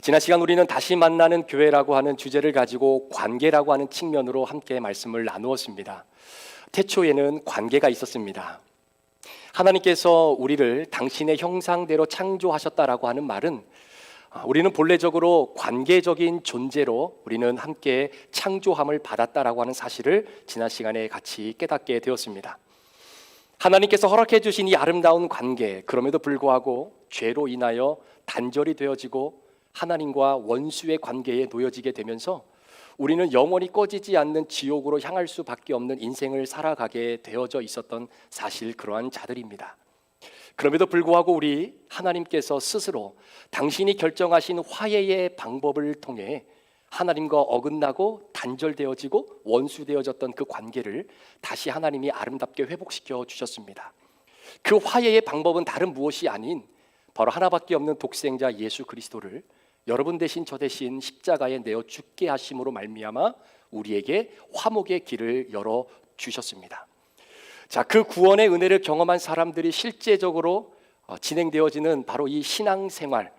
지난 시간 우리는 다시 만나는 교회라고 하는 주제를 가지고 관계라고 하는 측면으로 함께 말씀을 나누었습니다. 태초에는 관계가 있었습니다. 하나님께서 우리를 당신의 형상대로 창조하셨다라고 하는 말은 우리는 본래적으로 관계적인 존재로 우리는 함께 창조함을 받았다라고 하는 사실을 지난 시간에 같이 깨닫게 되었습니다. 하나님께서 허락해 주신 이 아름다운 관계, 그럼에도 불구하고 죄로 인하여 단절이 되어지고 하나님과 원수의 관계에 놓여지게 되면서 우리는 영원히 꺼지지 않는 지옥으로 향할 수밖에 없는 인생을 살아가게 되어져 있었던 사실, 그러한 자들입니다. 그럼에도 불구하고 우리 하나님께서 스스로 당신이 결정하신 화해의 방법을 통해 하나님과 어긋나고 단절되어지고 원수되어졌던 그 관계를 다시 하나님이 아름답게 회복시켜 주셨습니다. 그 화해의 방법은 다른 무엇이 아닌 바로 하나밖에 없는 독생자 예수 그리스도를 여러분 대신 저 대신 십자가에 내어 죽게 하심으로 말미암아 우리에게 화목의 길을 열어 주셨습니다. 자, 그 구원의 은혜를 경험한 사람들이 실제적으로 진행되어지는 바로 이 신앙생활.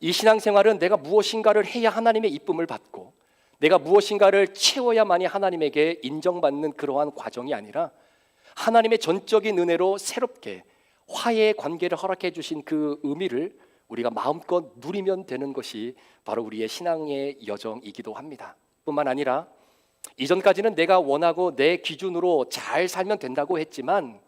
이 신앙생활은 내가 무엇인가를 해야 하나님의 이쁨을 받고 내가 무엇인가를 채워야만이 하나님에게 인정받는 그러한 과정이 아니라 하나님의 전적인 은혜로 새롭게 화해의 관계를 허락해 주신 그 의미를 우리가 마음껏 누리면 되는 것이 바로 우리의 신앙의 여정이기도 합니다. 뿐만 아니라 이전까지는 내가 원하고 내 기준으로 잘 살면 된다고 했지만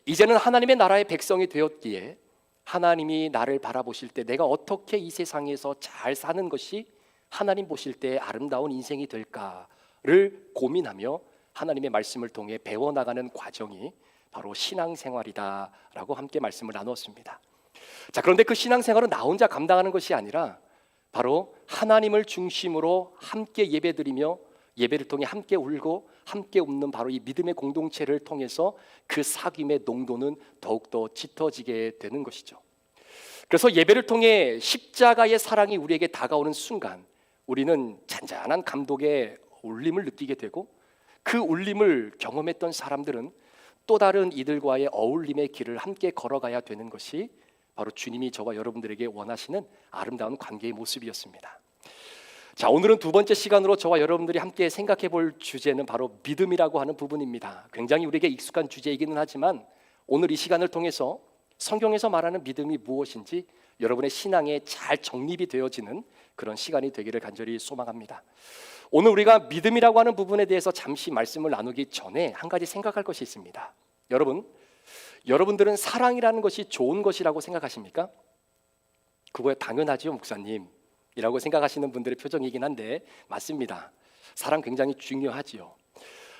이제는 하나님의 나라의 백성이 되었기에 하나님이 나를 바라보실 때 내가 어떻게 이 세상에서 잘 사는 것이 하나님 보실 때 아름다운 인생이 될까를 고민하며 하나님의 말씀을 통해 배워나가는 과정이 바로 신앙생활이다라고 함께 말씀을 나누었습니다. 자, 그런데 그 신앙생활은 나 혼자 감당하는 것이 아니라 바로 하나님을 중심으로 함께 예배드리며 예배를 통해 함께 울고 함께 웃는 바로 이 믿음의 공동체를 통해서 그 사귐의 농도는 더욱더 짙어지게 되는 것이죠. 그래서 예배를 통해 십자가의 사랑이 우리에게 다가오는 순간 우리는 잔잔한 감독의 울림을 느끼게 되고 그 울림을 경험했던 사람들은 또 다른 이들과의 어울림의 길을 함께 걸어가야 되는 것이 바로 주님이 저와 여러분들에게 원하시는 아름다운 관계의 모습이었습니다. 자, 오늘은 두 번째 시간으로 저와 여러분들이 함께 생각해 볼 주제는 바로 믿음이라고 하는 부분입니다. 굉장히 우리에게 익숙한 주제이기는 하지만 오늘 이 시간을 통해서 성경에서 말하는 믿음이 무엇인지 여러분의 신앙에 잘 정립이 되어지는 그런 시간이 되기를 간절히 소망합니다. 오늘 우리가 믿음이라고 하는 부분에 대해서 잠시 말씀을 나누기 전에 한 가지 생각할 것이 있습니다. 여러분들은 사랑이라는 것이 좋은 것이라고 생각하십니까? 그거야 당연하지요, 목사님 이라고 생각하시는 분들의 표정이긴 한데 맞습니다. 사랑 굉장히 중요하지요.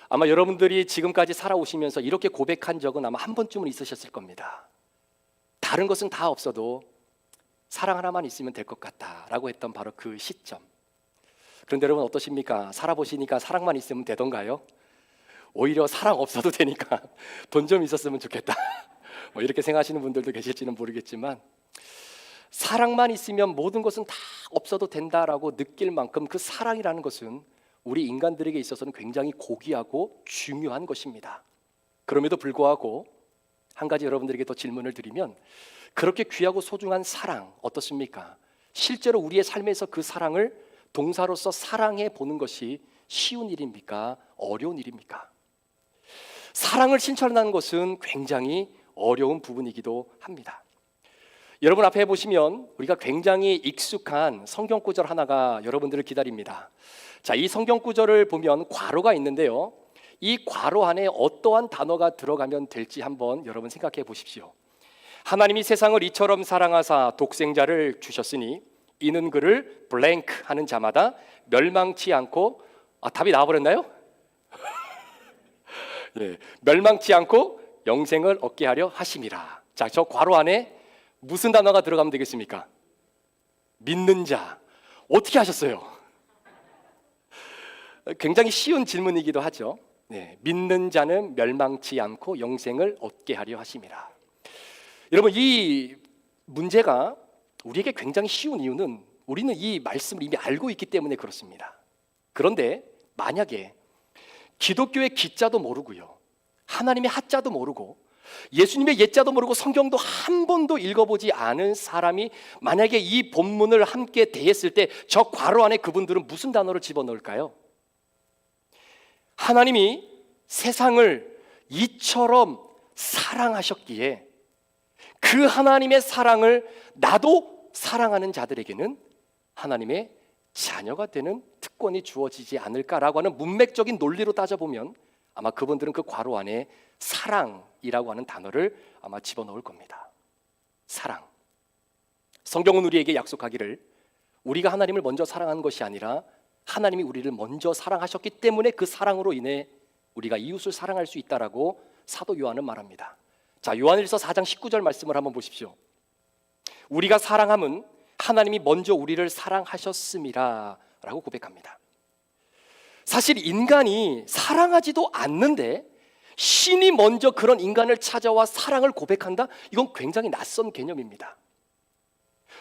아마 여러분들이 지금까지 살아오시면서 이렇게 고백한 적은 아마 한 번쯤은 있으셨을 겁니다. 다른 것은 다 없어도 사랑 하나만 있으면 될 것 같다라고 했던 바로 그 시점. 그런데 여러분 어떠십니까? 살아보시니까 사랑만 있으면 되던가요? 오히려 사랑 없어도 되니까 돈 좀 있었으면 좋겠다 뭐 이렇게 생각하시는 분들도 계실지는 모르겠지만 사랑만 있으면 모든 것은 다 없어도 된다라고 느낄 만큼 그 사랑이라는 것은 우리 인간들에게 있어서는 굉장히 고귀하고 중요한 것입니다. 그럼에도 불구하고 한 가지 여러분들에게 더 질문을 드리면 그렇게 귀하고 소중한 사랑 어떻습니까? 실제로 우리의 삶에서 그 사랑을 동사로서 사랑해 보는 것이 쉬운 일입니까? 어려운 일입니까? 사랑을 실천하는 것은 굉장히 어려운 부분이기도 합니다. 여러분 앞에 보시면 우리가 굉장히 익숙한 성경 구절 하나가 여러분들을 기다립니다. 자, 이 성경 구절을 보면 괄호가 있는데요. 이 괄호 안에 어떠한 단어가 들어가면 될지 한번 여러분 생각해 보십시오. 하나님이 세상을 이처럼 사랑하사 독생자를 주셨으니 이는 그를 블랭크 하는 자마다 멸망치 않고 답이 나와버렸나요? 네, 멸망치 않고 영생을 얻게 하려 하심이라. 자, 저 괄호 안에 무슨 단어가 들어가면 되겠습니까? 믿는 자. 어떻게 하셨어요? 굉장히 쉬운 질문이기도 하죠. 네, 믿는 자는 멸망치 않고 영생을 얻게 하려 하심이라. 여러분, 이 문제가 우리에게 굉장히 쉬운 이유는 우리는 이 말씀을 이미 알고 있기 때문에 그렇습니다. 그런데 만약에 기독교의 기자도 모르고요, 하나님의 하자도 모르고 예수님의 옛자도 모르고 성경도 한 번도 읽어보지 않은 사람이 만약에 이 본문을 함께 대했을 때 저 괄호 안에 그분들은 무슨 단어를 집어넣을까요? 하나님이 세상을 이처럼 사랑하셨기에 그 하나님의 사랑을 나도 사랑하는 자들에게는 하나님의 자녀가 되는 특권이 주어지지 않을까라고 하는 문맥적인 논리로 따져보면 아마 그분들은 그 괄호 안에 사랑이라고 하는 단어를 아마 집어넣을 겁니다. 사랑. 성경은 우리에게 약속하기를 우리가 하나님을 먼저 사랑한 것이 아니라 하나님이 우리를 먼저 사랑하셨기 때문에 그 사랑으로 인해 우리가 이웃을 사랑할 수 있다라고 사도 요한은 말합니다. 자, 요한일서 4장 19절 말씀을 한번 보십시오. 우리가 사랑함은 하나님이 먼저 우리를 사랑하셨음이라 라고 고백합니다. 사실 인간이 사랑하지도 않는데 신이 먼저 그런 인간을 찾아와 사랑을 고백한다? 이건 굉장히 낯선 개념입니다.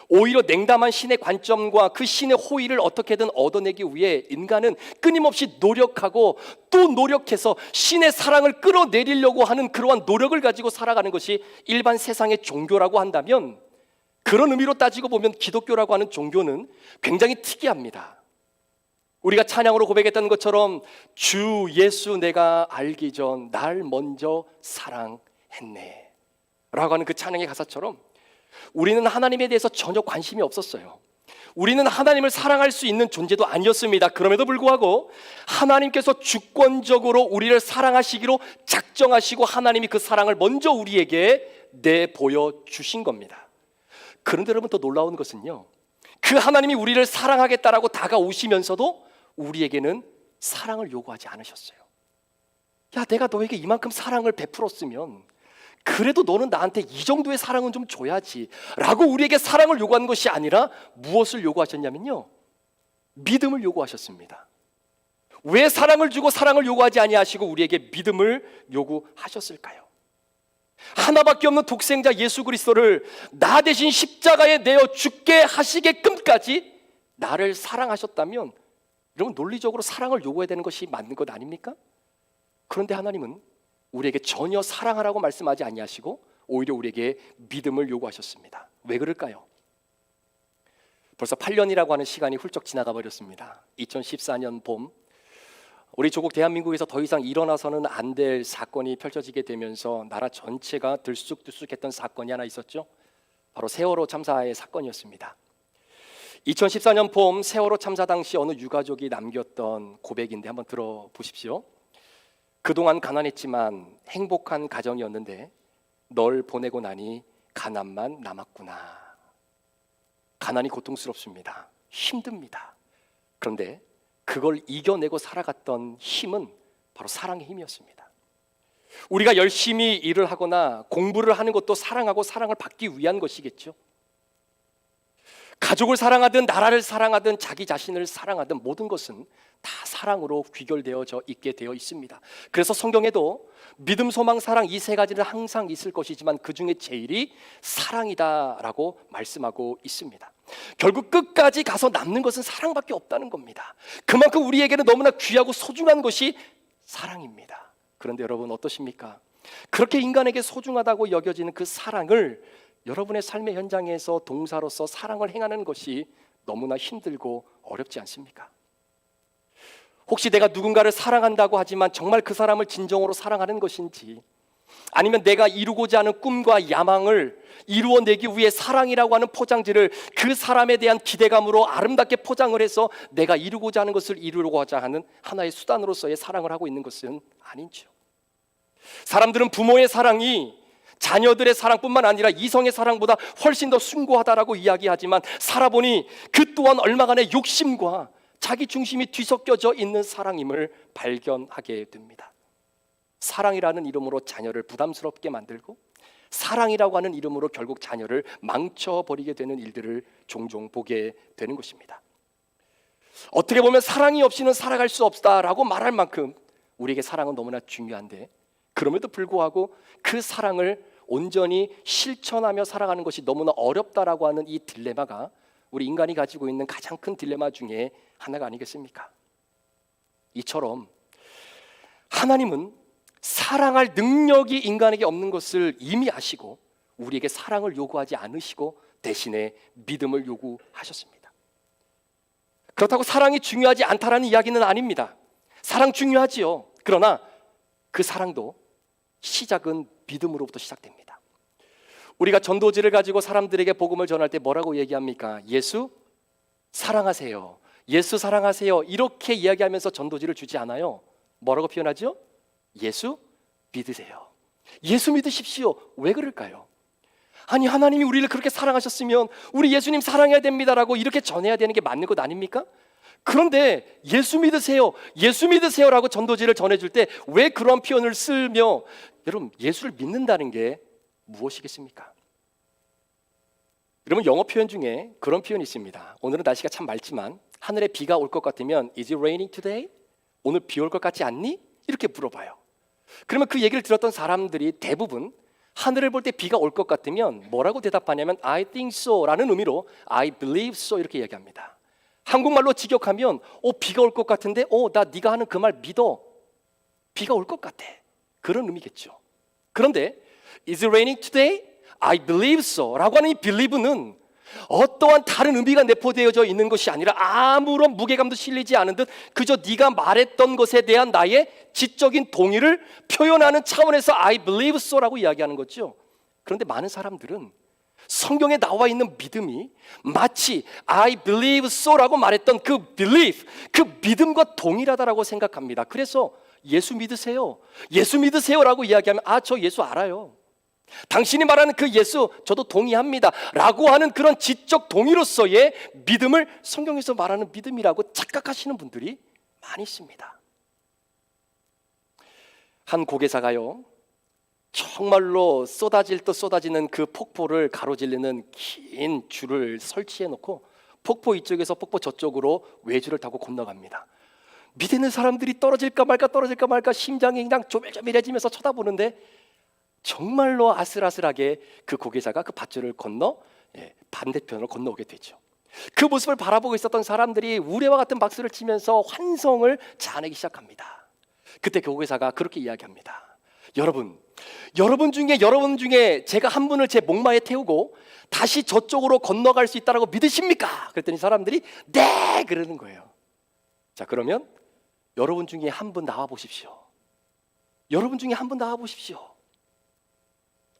오히려 냉담한 신의 관점과 그 신의 호의를 어떻게든 얻어내기 위해 인간은 끊임없이 노력하고 또 노력해서 신의 사랑을 끌어내리려고 하는 그러한 노력을 가지고 살아가는 것이 일반 세상의 종교라고 한다면, 그런 의미로 따지고 보면 기독교라고 하는 종교는 굉장히 특이합니다. 우리가 찬양으로 고백했던 것처럼 주 예수 내가 알기 전 날 먼저 사랑했네 라고 하는 그 찬양의 가사처럼 우리는 하나님에 대해서 전혀 관심이 없었어요. 우리는 하나님을 사랑할 수 있는 존재도 아니었습니다. 그럼에도 불구하고 하나님께서 주권적으로 우리를 사랑하시기로 작정하시고 하나님이 그 사랑을 먼저 우리에게 내보여 주신 겁니다. 그런데 여러분, 더 놀라운 것은요, 그 하나님이 우리를 사랑하겠다라고 다가오시면서도 우리에게는 사랑을 요구하지 않으셨어요. 야, 내가 너에게 이만큼 사랑을 베풀었으면 그래도 너는 나한테 이 정도의 사랑은 좀 줘야지 라고 우리에게 사랑을 요구한 것이 아니라 무엇을 요구하셨냐면요, 믿음을 요구하셨습니다. 왜 사랑을 주고 사랑을 요구하지 아니하시고 우리에게 믿음을 요구하셨을까요? 하나밖에 없는 독생자 예수 그리스도를 나 대신 십자가에 내어 죽게 하시게끔까지 나를 사랑하셨다면, 여러분, 논리적으로 사랑을 요구해야 되는 것이 맞는 것 아닙니까? 그런데 하나님은 우리에게 전혀 사랑하라고 말씀하지 아니하시고 오히려 우리에게 믿음을 요구하셨습니다. 왜 그럴까요? 벌써 8년이라고 하는 시간이 훌쩍 지나가 버렸습니다. 2014년 봄, 우리 조국 대한민국에서 더 이상 일어나서는 안 될 사건이 펼쳐지게 되면서 나라 전체가 들쑥들쑥했던 사건이 하나 있었죠. 바로 세월호 참사의 사건이었습니다. 2014년 봄 세월호 참사 당시 어느 유가족이 남겼던 고백인데 한번 들어보십시오. 그동안 가난했지만 행복한 가정이었는데 널 보내고 나니 가난만 남았구나. 가난이 고통스럽습니다. 힘듭니다. 그런데 그걸 이겨내고 살아갔던 힘은 바로 사랑의 힘이었습니다. 우리가 열심히 일을 하거나 공부를 하는 것도 사랑하고 사랑을 받기 위한 것이겠죠. 가족을 사랑하든 나라를 사랑하든 자기 자신을 사랑하든 모든 것은 다 사랑으로 귀결되어져 있게 되어 있습니다. 그래서 성경에도 믿음, 소망, 사랑 이 세 가지는 항상 있을 것이지만 그 중에 제일이 사랑이다라고 말씀하고 있습니다. 결국 끝까지 가서 남는 것은 사랑밖에 없다는 겁니다. 그만큼 우리에게는 너무나 귀하고 소중한 것이 사랑입니다. 그런데 여러분 어떠십니까? 그렇게 인간에게 소중하다고 여겨지는 그 사랑을 여러분의 삶의 현장에서 동사로서 사랑을 행하는 것이 너무나 힘들고 어렵지 않습니까? 혹시 내가 누군가를 사랑한다고 하지만 정말 그 사람을 진정으로 사랑하는 것인지, 아니면 내가 이루고자 하는 꿈과 야망을 이루어내기 위해 사랑이라고 하는 포장지를 그 사람에 대한 기대감으로 아름답게 포장을 해서 내가 이루고자 하는 것을 이루고자 하는 하나의 수단으로서의 사랑을 하고 있는 것은 아닌지요. 사람들은 부모의 사랑이 자녀들의 사랑뿐만 아니라 이성의 사랑보다 훨씬 더 숭고하다라고 이야기하지만 살아보니 그 또한 얼마간의 욕심과 자기 중심이 뒤섞여져 있는 사랑임을 발견하게 됩니다. 사랑이라는 이름으로 자녀를 부담스럽게 만들고 사랑이라고 하는 이름으로 결국 자녀를 망쳐버리게 되는 일들을 종종 보게 되는 것입니다. 어떻게 보면 사랑이 없이는 살아갈 수 없다라고 말할 만큼 우리에게 사랑은 너무나 중요한데, 그럼에도 불구하고 그 사랑을 온전히 실천하며 살아가는 것이 너무나 어렵다라고 하는 이 딜레마가 우리 인간이 가지고 있는 가장 큰 딜레마 중에 하나가 아니겠습니까? 이처럼 하나님은 사랑할 능력이 인간에게 없는 것을 이미 아시고 우리에게 사랑을 요구하지 않으시고 대신에 믿음을 요구하셨습니다. 그렇다고 사랑이 중요하지 않다라는 이야기는 아닙니다. 사랑 중요하지요. 그러나 그 사랑도 시작은 믿음으로부터 시작됩니다. 우리가 전도지를 가지고 사람들에게 복음을 전할 때 뭐라고 얘기합니까? 예수 사랑하세요. 예수 사랑하세요. 이렇게 이야기하면서 전도지를 주지 않아요. 뭐라고 표현하죠? 예수 믿으세요. 예수 믿으십시오. 왜 그럴까요? 아니, 하나님이 우리를 그렇게 사랑하셨으면 우리 예수님 사랑해야 됩니다라고 이렇게 전해야 되는 게 맞는 것 아닙니까? 그런데 예수 믿으세요, 예수 믿으세요라고 전도지를 전해줄 때 왜 그런 표현을 쓰며, 여러분, 예수를 믿는다는 게 무엇이겠습니까? 여러분, 영어 표현 중에 그런 표현이 있습니다. 오늘은 날씨가 참 맑지만 하늘에 비가 올 것 같으면 Is it raining today? 오늘 비 올 것 같지 않니? 이렇게 물어봐요. 그러면 그 얘기를 들었던 사람들이 대부분 하늘을 볼 때 비가 올 것 같으면 뭐라고 대답하냐면 I think so 라는 의미로 I believe so 이렇게 얘기합니다. 한국말로 직역하면 비가 올 것 같은데 나 네가 하는 그 말 믿어. 비가 올 것 같아. 그런 의미겠죠. 그런데 Is it raining today? I believe so 라고 하는 이 believe는 어떠한 다른 의미가 내포되어져 있는 것이 아니라 아무런 무게감도 실리지 않은 듯 그저 네가 말했던 것에 대한 나의 지적인 동의를 표현하는 차원에서 I believe so라고 이야기하는 거죠. 그런데 많은 사람들은 성경에 나와 있는 믿음이 마치 I believe so라고 말했던 그 belief, 그 믿음과 동일하다라고 생각합니다. 그래서 예수 믿으세요, 예수 믿으세요라고 이야기하면 저 예수 알아요, 당신이 말하는 그 예수 저도 동의합니다 라고 하는 그런 지적 동의로서의 믿음을 성경에서 말하는 믿음이라고 착각하시는 분들이 많이 있습니다. 한 고개사가요, 정말로 쏟아질 듯 쏟아지는 그 폭포를 가로질르는 긴 줄을 설치해 놓고 폭포 이쪽에서 폭포 저쪽으로 외줄을 타고 건너갑니다. 밑에 있는 사람들이 떨어질까 말까 심장이 그냥 조밀조밀해지면서 쳐다보는데 정말로 아슬아슬하게 그 고개사가 그 밧줄을 건너 반대편으로 건너오게 되죠. 그 모습을 바라보고 있었던 사람들이 우레와 같은 박수를 치면서 환성을 자아내기 시작합니다. 그때 그 고개사가 그렇게 이야기합니다. 여러분 중에 제가 한 분을 제 목마에 태우고 다시 저쪽으로 건너갈 수 있다고 믿으십니까? 그랬더니 사람들이 네! 그러는 거예요. 자, 그러면 여러분 중에 한 분 나와 보십시오. 여러분 중에 한 분 나와 보십시오.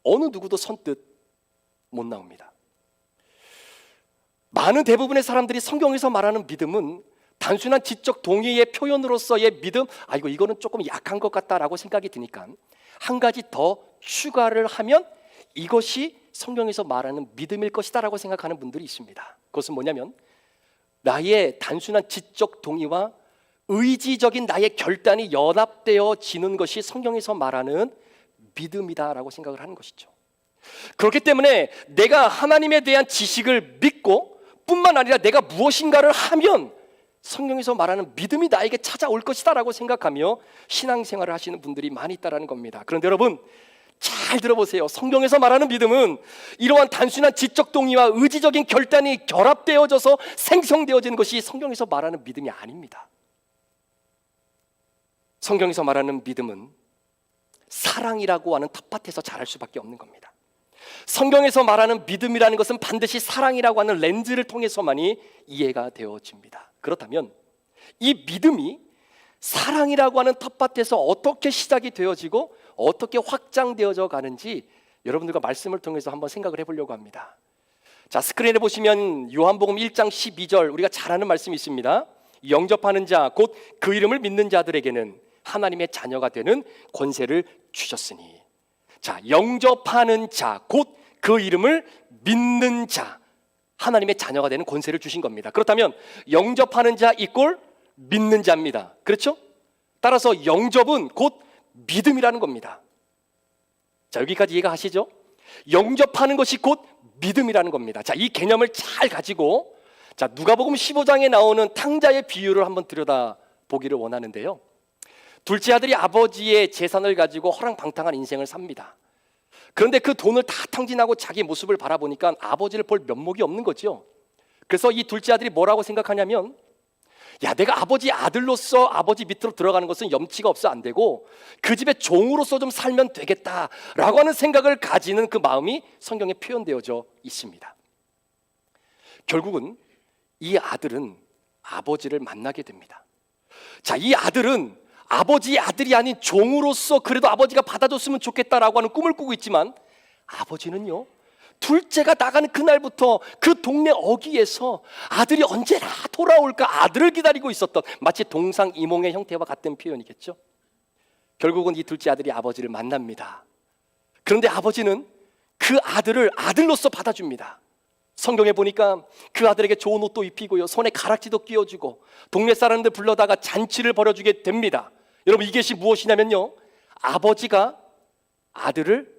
어느 누구도 선뜻 못 나옵니다. 많은 대부분의 사람들이 성경에서 말하는 믿음은 단순한 지적 동의의 표현으로서의 믿음, 이거는 조금 약한 것 같다라고 생각이 드니까 한 가지 더 추가를 하면 이것이 성경에서 말하는 믿음일 것이다라고 생각하는 분들이 있습니다. 그것은 뭐냐면 나의 단순한 지적 동의와 의지적인 나의 결단이 연합되어지는 것이 성경에서 말하는 믿음이다라고 생각을 하는 것이죠. 그렇기 때문에 내가 하나님에 대한 지식을 믿고 뿐만 아니라 내가 무엇인가를 하면 성경에서 말하는 믿음이 나에게 찾아올 것이다라고 생각하며 신앙생활을 하시는 분들이 많이 있다라는 겁니다. 그런데 여러분 잘 들어보세요. 성경에서 말하는 믿음은 이러한 단순한 지적 동의와 의지적인 결단이 결합되어져서 생성되어지는 것이 성경에서 말하는 믿음이 아닙니다. 성경에서 말하는 믿음은 사랑이라고 하는 텃밭에서 자랄 수밖에 없는 겁니다. 성경에서 말하는 믿음이라는 것은 반드시 사랑이라고 하는 렌즈를 통해서만이 이해가 되어집니다. 그렇다면 이 믿음이 사랑이라고 하는 텃밭에서 어떻게 시작이 되어지고 어떻게 확장되어져 가는지 여러분들과 말씀을 통해서 한번 생각을 해보려고 합니다. 자, 스크린에 보시면 요한복음 1장 12절 우리가 잘 아는 말씀이 있습니다. 영접하는 자 곧 그 이름을 믿는 자들에게는 하나님의 자녀가 되는 권세를 주셨으니. 자, 영접하는 자 곧 그 이름을 믿는 자, 하나님의 자녀가 되는 권세를 주신 겁니다. 그렇다면 영접하는 자 이꼴 믿는 자입니다. 그렇죠? 따라서 영접은 곧 믿음이라는 겁니다. 자, 여기까지 이해가하시죠? 영접하는 것이 곧 믿음이라는 겁니다. 자, 이 개념을 잘 가지고 자, 누가복음 15장에 나오는 탕자의 비유를 한번 들여다보기를 원하는데요. 둘째 아들이 아버지의 재산을 가지고 허랑방탕한 인생을 삽니다. 그런데 그 돈을 다 탕진하고 자기 모습을 바라보니까 아버지를 볼 면목이 없는 거죠. 그래서 이 둘째 아들이 뭐라고 생각하냐면 야, 내가 아버지 아들로서 아버지 밑으로 들어가는 것은 염치가 없어 안 되고 그 집의 종으로서 좀 살면 되겠다라고 하는 생각을 가지는 그 마음이 성경에 표현되어져 있습니다. 결국은 이 아들은 아버지를 만나게 됩니다. 자, 이 아들은 아버지의 아들이 아닌 종으로서 그래도 아버지가 받아줬으면 좋겠다라고 하는 꿈을 꾸고 있지만, 아버지는요, 둘째가 나가는 그날부터 그 동네 어귀에서 아들이 언제나 돌아올까 아들을 기다리고 있었던, 마치 동상이몽의 형태와 같은 표현이겠죠. 결국은 이 둘째 아들이 아버지를 만납니다. 그런데 아버지는 그 아들을 아들로서 받아줍니다. 성경에 보니까 그 아들에게 좋은 옷도 입히고요, 손에 가락지도 끼워주고 동네 사람들 불러다가 잔치를 벌여주게 됩니다. 여러분, 이것이 무엇이냐면요, 아버지가 아들을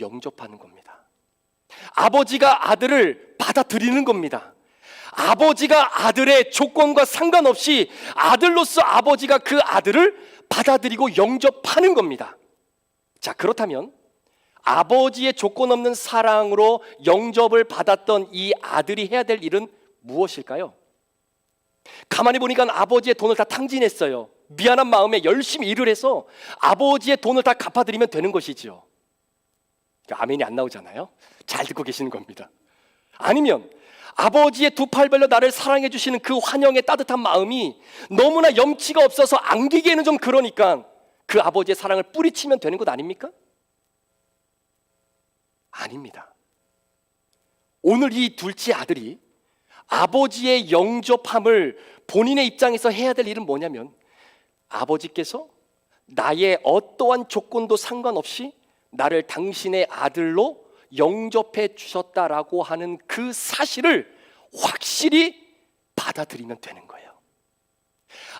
영접하는 겁니다. 아버지가 아들을 받아들이는 겁니다. 아버지가 아들의 조건과 상관없이 아들로서 아버지가 그 아들을 받아들이고 영접하는 겁니다. 자, 그렇다면 아버지의 조건 없는 사랑으로 영접을 받았던 이 아들이 해야 될 일은 무엇일까요? 가만히 보니까 아버지의 돈을 다 탕진했어요. 미안한 마음에 열심히 일을 해서 아버지의 돈을 다 갚아드리면 되는 것이죠. 아멘이 안 나오잖아요. 잘 듣고 계시는 겁니다. 아니면 아버지의 두 팔 벌려 나를 사랑해 주시는 그 환영의 따뜻한 마음이 너무나 염치가 없어서 안기기에는 좀 그러니까 그 아버지의 사랑을 뿌리치면 되는 것 아닙니까? 아닙니다. 오늘 이 둘째 아들이 아버지의 영접함을 본인의 입장에서 해야 될 일은 뭐냐면, 아버지께서 나의 어떠한 조건도 상관없이 나를 당신의 아들로 영접해 주셨다라고 하는 그 사실을 확실히 받아들이면 되는 거예요.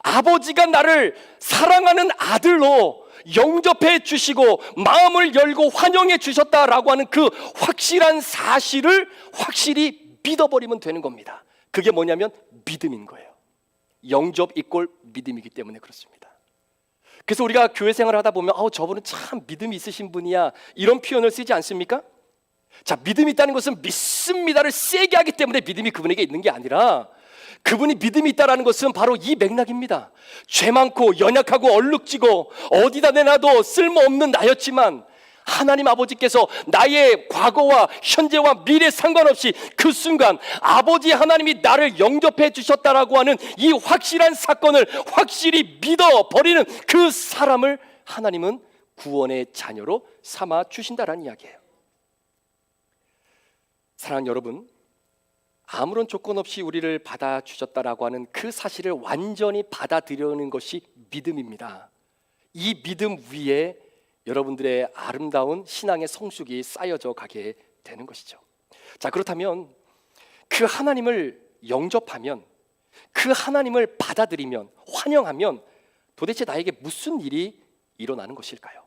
아버지가 나를 사랑하는 아들로 영접해 주시고 마음을 열고 환영해 주셨다라고 하는 그 확실한 사실을 확실히 믿어버리면 되는 겁니다. 그게 뭐냐면 믿음인 거예요. 영접 이꼴 믿음이기 때문에 그렇습니다. 그래서 우리가 교회 생활을 하다 보면 저분은 참 믿음이 있으신 분이야, 이런 표현을 쓰지 않습니까? 자, 믿음이 있다는 것은 믿습니다를 세게 하기 때문에 믿음이 그분에게 있는 게 아니라, 그분이 믿음이 있다는 것은 바로 이 맥락입니다. 죄 많고 연약하고 얼룩지고 어디다 내놔도 쓸모없는 나였지만 하나님 아버지께서 나의 과거와 현재와 미래 상관없이 그 순간 아버지 하나님이 나를 영접해 주셨다라고 하는 이 확실한 사건을 확실히 믿어버리는 그 사람을 하나님은 구원의 자녀로 삼아 주신다라는 이야기예요. 사랑하는 여러분, 아무런 조건 없이 우리를 받아주셨다라고 하는 그 사실을 완전히 받아들이는 것이 믿음입니다. 이 믿음 위에 여러분들의 아름다운 신앙의 성숙이 쌓여져 가게 되는 것이죠. 자, 그렇다면 그 하나님을 영접하면, 그 하나님을 받아들이면, 환영하면 도대체 나에게 무슨 일이 일어나는 것일까요?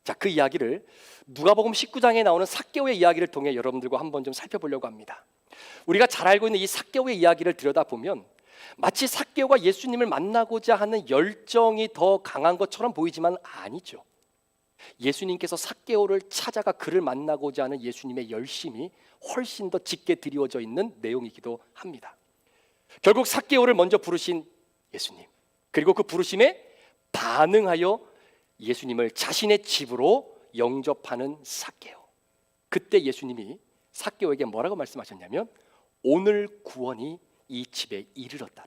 자, 그 이야기를 누가복음 19장에 나오는 삭개오의 이야기를 통해 여러분들과 한번 좀 살펴보려고 합니다. 우리가 잘 알고 있는 이 삭개오의 이야기를 들여다보면 마치 삭개오가 예수님을 만나고자 하는 열정이 더 강한 것처럼 보이지만 아니죠. 예수님께서 삭개오를 찾아가 그를 만나고자 하는 예수님의 열심이 훨씬 더 짙게 드리워져 있는 내용이기도 합니다. 결국 삭개오를 먼저 부르신 예수님, 그리고 그 부르심에 반응하여 예수님을 자신의 집으로 영접하는 삭개오. 그때 예수님이 삭개오에게 뭐라고 말씀하셨냐면, 오늘 구원이 이 집에 이르렀다.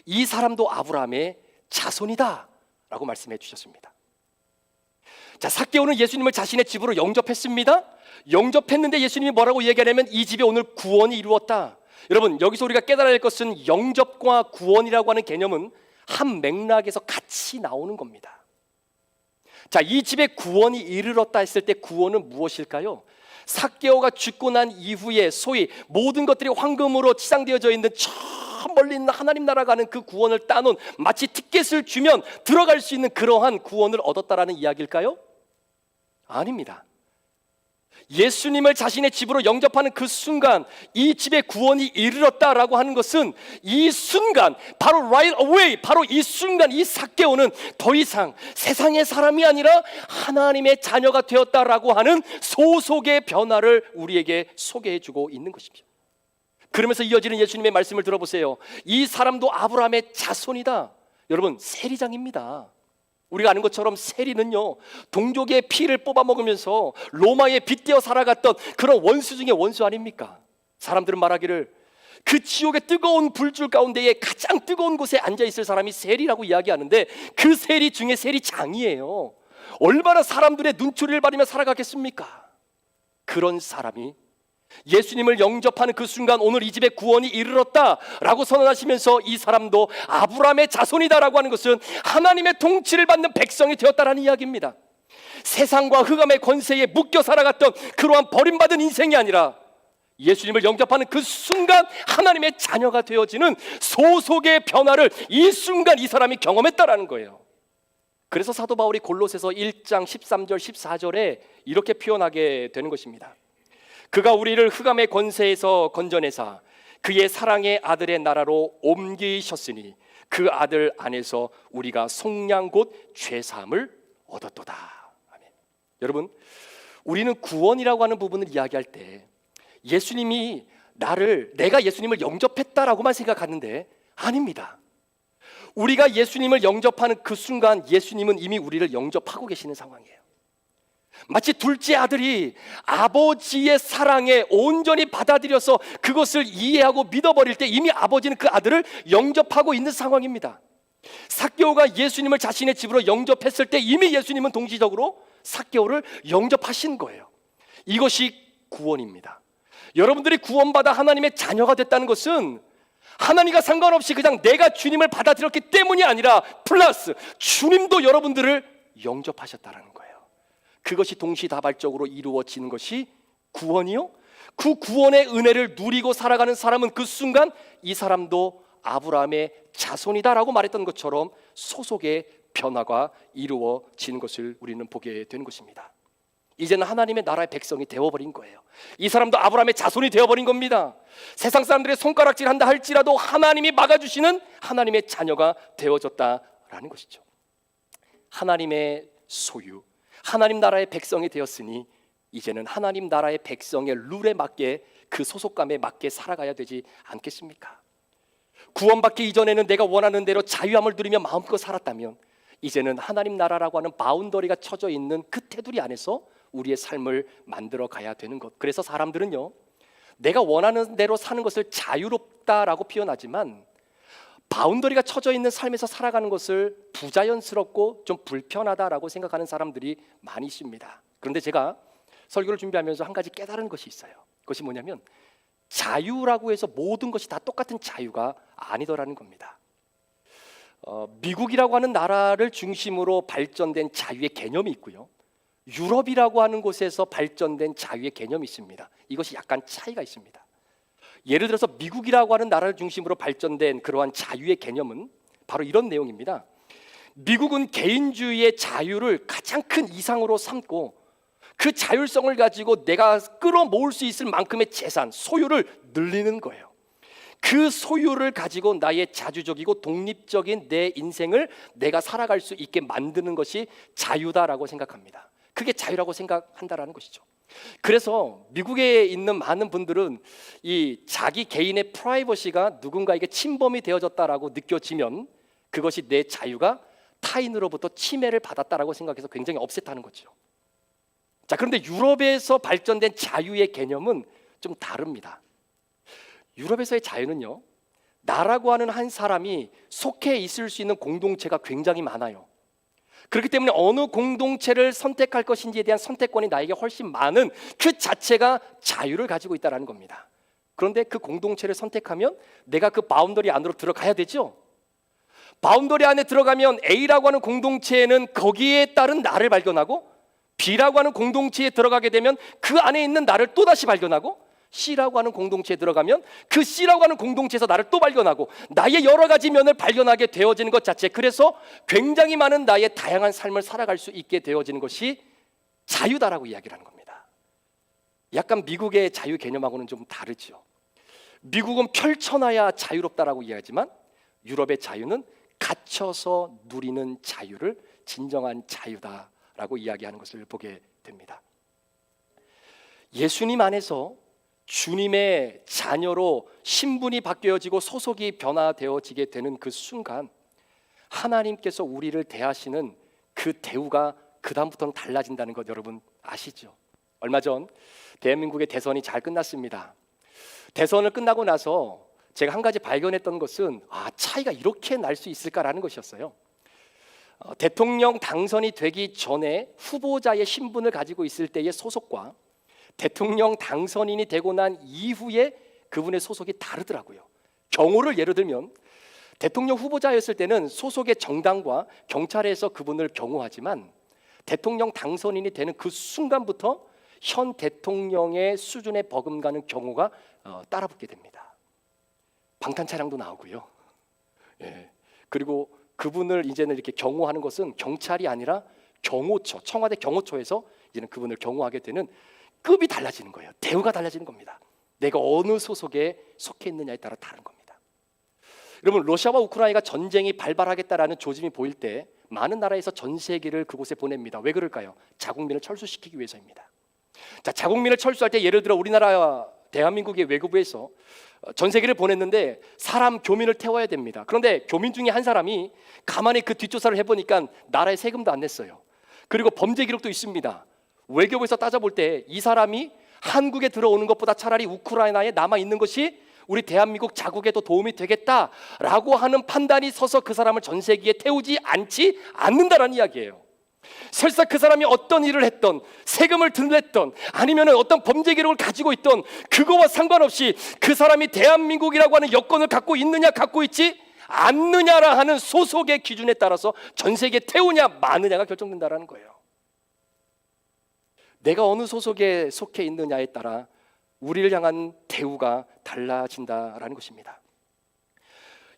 이 사람도 아브라함의 자손이다 라고 말씀해 주셨습니다. 자, 삭개오는 예수님을 자신의 집으로 영접했습니다. 영접했는데 예수님이 뭐라고 얘기하냐면, 이 집에 오늘 구원이 이루었다. 여러분, 여기서 우리가 깨달아야 할 것은 영접과 구원이라고 하는 개념은 한 맥락에서 같이 나오는 겁니다. 자, 이 집에 구원이 이르렀다 했을 때 구원은 무엇일까요? 삭개오가 죽고 난 이후에 소위 모든 것들이 황금으로 치장되어져 있는 저 멀리 있는 하나님 나라 가는 그 구원을 따놓은, 마치 티켓을 주면 들어갈 수 있는 그러한 구원을 얻었다라는 이야기일까요? 아닙니다. 예수님을 자신의 집으로 영접하는 그 순간 이 집에 구원이 이르렀다라고 하는 것은 이 순간, 바로 right away, 바로 이 순간 이 삭개오는 더 이상 세상의 사람이 아니라 하나님의 자녀가 되었다라고 하는 소속의 변화를 우리에게 소개해주고 있는 것입니다. 그러면서 이어지는 예수님의 말씀을 들어보세요. 이 사람도 아브라함의 자손이다. 여러분, 세리장입니다. 우리가 아는 것처럼 세리는요, 동족의 피를 뽑아먹으면서 로마에 빗대어 살아갔던 그런 원수 중에 원수 아닙니까? 사람들은 말하기를 그 지옥의 뜨거운 불줄 가운데에 가장 뜨거운 곳에 앉아있을 사람이 세리라고 이야기하는데, 그 세리 중에 세리장이에요. 얼마나 사람들의 눈초리를 받으며 살아가겠습니까? 그런 사람이 예수님을 영접하는 그 순간 오늘 이 집에 구원이 이르렀다라고 선언하시면서 이 사람도 아브라함의 자손이다라고 하는 것은 하나님의 통치를 받는 백성이 되었다라는 이야기입니다. 세상과 흑암의 권세에 묶여 살아갔던 그러한 버림받은 인생이 아니라 예수님을 영접하는 그 순간 하나님의 자녀가 되어지는 소속의 변화를 이 순간 이 사람이 경험했다라는 거예요. 그래서 사도 바울이 골로새서 1장 13절 14절에 이렇게 표현하게 되는 것입니다. 그가 우리를 흑암의 권세에서 건져내사 그의 사랑의 아들의 나라로 옮기셨으니 그 아들 안에서 우리가 속량 곧 죄사함을 얻었도다. 아멘. 여러분, 우리는 구원이라고 하는 부분을 이야기할 때 예수님이 내가 예수님을 영접했다라고만 생각하는데 아닙니다. 우리가 예수님을 영접하는 그 순간 예수님은 이미 우리를 영접하고 계시는 상황이에요. 마치 둘째 아들이 아버지의 사랑에 온전히 받아들여서 그것을 이해하고 믿어버릴 때 이미 아버지는 그 아들을 영접하고 있는 상황입니다. 삭개오가 예수님을 자신의 집으로 영접했을 때 이미 예수님은 동시적으로 삭개오를 영접하신 거예요. 이것이 구원입니다. 여러분들이 구원받아 하나님의 자녀가 됐다는 것은 하나님과 상관없이 그냥 내가 주님을 받아들였기 때문이 아니라 플러스 주님도 여러분들을 영접하셨다는 거예요. 그것이 동시다발적으로 이루어지는 것이 구원이요. 그 구원의 은혜를 누리고 살아가는 사람은 그 순간 이 사람도 아브라함의 자손이다라고 말했던 것처럼 소속의 변화가 이루어지는 것을 우리는 보게 되는 것입니다. 이제는 하나님의 나라의 백성이 되어버린 거예요. 이 사람도 아브라함의 자손이 되어버린 겁니다. 세상 사람들의 손가락질 한다 할지라도 하나님이 막아주시는 하나님의 자녀가 되어졌다라는 것이죠. 하나님의 소유, 하나님 나라의 백성이 되었으니 이제는 하나님 나라의 백성의 룰에 맞게 그 소속감에 맞게 살아가야 되지 않겠습니까? 구원받기 이전에는 내가 원하는 대로 자유함을 누리며 마음껏 살았다면 이제는 하나님 나라라고 하는 바운더리가 쳐져 있는 그 테두리 안에서 우리의 삶을 만들어 가야 되는 것. 그래서 사람들은요, 내가 원하는 대로 사는 것을 자유롭다라고 표현하지만 바운더리가 쳐져 있는 삶에서 살아가는 것을 부자연스럽고 좀 불편하다라고 생각하는 사람들이 많이 있습니다. 그런데 제가 설교를 준비하면서 한 가지 깨달은 것이 있어요. 그것이 뭐냐면 자유라고 해서 모든 것이 다 똑같은 자유가 아니더라는 겁니다. 미국이라고 하는 나라를 중심으로 발전된 자유의 개념이 있고요, 유럽이라고 하는 곳에서 발전된 자유의 개념이 있습니다. 이것이 약간 차이가 있습니다. 예를 들어서 미국이라고 하는 나라를 중심으로 발전된 그러한 자유의 개념은 바로 이런 내용입니다. 미국은 개인주의의 자유를 가장 큰 이상으로 삼고 그 자율성을 가지고 내가 끌어모을 수 있을 만큼의 재산, 소유를 늘리는 거예요. 그 소유를 가지고 나의 자주적이고 독립적인 내 인생을 내가 살아갈 수 있게 만드는 것이 자유다라고 생각합니다. 그게 자유라고 생각한다라는 것이죠. 그래서 미국에 있는 많은 분들은 이 자기 개인의 프라이버시가 누군가에게 침범이 되어졌다라고 느껴지면 그것이 내 자유가 타인으로부터 침해를 받았다라고 생각해서 굉장히 업셋하는 거죠. 자, 그런데 유럽에서 발전된 자유의 개념은 좀 다릅니다. 유럽에서의 자유는요, 나라고 하는 한 사람이 속해 있을 수 있는 공동체가 굉장히 많아요. 그렇기 때문에 어느 공동체를 선택할 것인지에 대한 선택권이 나에게 훨씬 많은 그 자체가 자유를 가지고 있다는 겁니다. 그런데 그 공동체를 선택하면 내가 그 바운더리 안으로 들어가야 되죠. 바운더리 안에 들어가면 A라고 하는 공동체에는 거기에 따른 나를 발견하고, B라고 하는 공동체에 들어가게 되면 그 안에 있는 나를 또다시 발견하고, C라고 하는 공동체에 들어가면 그 C라고 하는 공동체에서 나를 또 발견하고, 나의 여러 가지 면을 발견하게 되어지는 것 자체, 그래서 굉장히 많은 나의 다양한 삶을 살아갈 수 있게 되어지는 것이 자유다라고 이야기를 하는 겁니다. 약간 미국의 자유 개념하고는 좀 다르죠. 미국은 펼쳐놔야 자유롭다라고 이야기하지만 유럽의 자유는 갇혀서 누리는 자유를 진정한 자유다라고 이야기하는 것을 보게 됩니다. 예수님 안에서 주님의 자녀로 신분이 바뀌어지고 소속이 변화되어지게 되는 그 순간 하나님께서 우리를 대하시는 그 대우가 그 다음부터는 달라진다는 것 여러분 아시죠? 얼마 전 대한민국의 대선이 잘 끝났습니다. 대선을 끝나고 나서 제가 한 가지 발견했던 것은 차이가 이렇게 날 수 있을까라는 것이었어요. 대통령 당선이 되기 전에 후보자의 신분을 가지고 있을 때의 소속과 대통령 당선인이 되고 난 이후에 그분의 소속이 다르더라고요. 경우를 예를 들면 대통령 후보자였을 때는 소속의 정당과 경찰에서 그분을 경호하지만 대통령 당선인이 되는 그 순간부터 현 대통령의 수준에 버금가는 경우가 따라붙게 됩니다. 방탄 차량도 나오고요. 그리고 그분을 이제는 이렇게 경호하는 것은 경찰이 아니라 경호처, 청와대 경호처에서 이제는 그분을 경호하게 되는 급이 달라지는 거예요. 대우가 달라지는 겁니다. 내가 어느 소속에 속해 있느냐에 따라 다른 겁니다. 여러분, 러시아와 우크라이나가 전쟁이 발발하겠다라는 조짐이 보일 때 많은 나라에서 전세기를 그곳에 보냅니다. 왜 그럴까요? 자국민을 철수시키기 위해서입니다. 자, 자국민을 철수할 때 예를 들어 우리나라 대한민국의 외교부에서 전세기를 보냈는데 사람 교민을 태워야 됩니다. 그런데 교민 중에 한 사람이 가만히 그 뒷조사를 해보니까 나라에 세금도 안 냈어요. 그리고 범죄 기록도 있습니다. 외교부에서 따져볼 때 이 사람이 한국에 들어오는 것보다 차라리 우크라이나에 남아있는 것이 우리 대한민국 자국에도 도움이 되겠다라고 하는 판단이 서서 그 사람을 전세기에 태우지 않는다라는 이야기예요. 설사 그 사람이 어떤 일을 했던, 세금을 덜냈던, 아니면 어떤 범죄 기록을 가지고 있던, 그거와 상관없이 그 사람이 대한민국이라고 하는 여권을 갖고 있느냐 갖고 있지 않느냐라 하는 소속의 기준에 따라서 전세기에 태우냐 마느냐가 결정된다라는 거예요. 내가 어느 소속에 속해 있느냐에 따라 우리를 향한 대우가 달라진다라는 것입니다.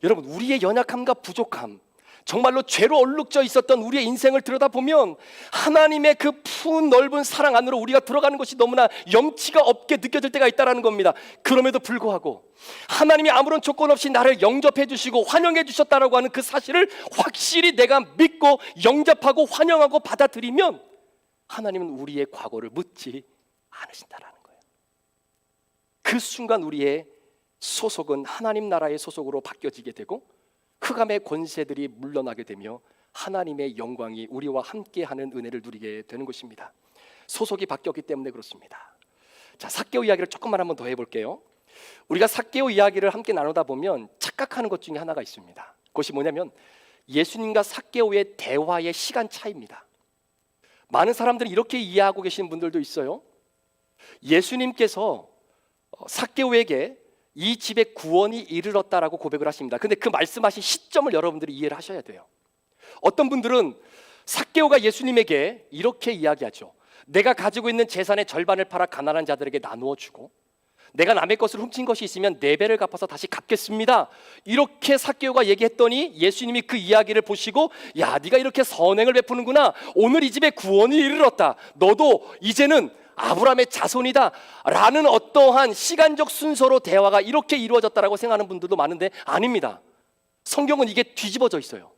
여러분, 우리의 연약함과 부족함, 정말로 죄로 얼룩져 있었던 우리의 인생을 들여다보면 하나님의 그 푸른 넓은 사랑 안으로 우리가 들어가는 것이 너무나 염치가 없게 느껴질 때가 있다는 겁니다. 그럼에도 불구하고 하나님이 아무런 조건 없이 나를 영접해 주시고 환영해 주셨다라고 하는 그 사실을 확실히 내가 믿고 영접하고 환영하고 받아들이면 하나님은 우리의 과거를 묻지 않으신다라는 거예요. 그 순간 우리의 소속은 하나님 나라의 소속으로 바뀌어지게 되고 흑암의 권세들이 물러나게 되며 하나님의 영광이 우리와 함께하는 은혜를 누리게 되는 것입니다. 소속이 바뀌었기 때문에 그렇습니다. 자, 삭개오 이야기를 조금만 한번 더 해볼게요. 우리가 삭개오 이야기를 함께 나누다 보면 착각하는 것 중에 하나가 있습니다. 그것이 뭐냐면 예수님과 삭개오의 대화의 시간 차이입니다. 많은 사람들이 이렇게 이해하고 계시는 분들도 있어요. 예수님께서 삭개오에게 이 집에 구원이 이르렀다라고 고백을 하십니다. 근데 그 말씀하신 시점을 여러분들이 이해를 하셔야 돼요. 어떤 분들은 삭개오가 예수님에게 이렇게 이야기하죠. 내가 가지고 있는 재산의 절반을 팔아 가난한 자들에게 나누어 주고 내가 남의 것을 훔친 것이 있으면 4배를 갚아서 다시 갚겠습니다. 이렇게 삭개오가 얘기했더니 예수님이 그 이야기를 보시고 야, 네가 이렇게 선행을 베푸는구나. 오늘 이 집에 구원이 이르렀다. 너도 이제는 아브라함의 자손이다 라는 어떠한 시간적 순서로 대화가 이렇게 이루어졌다라고 생각하는 분들도 많은데 아닙니다. 성경은 이게 뒤집어져 있어요.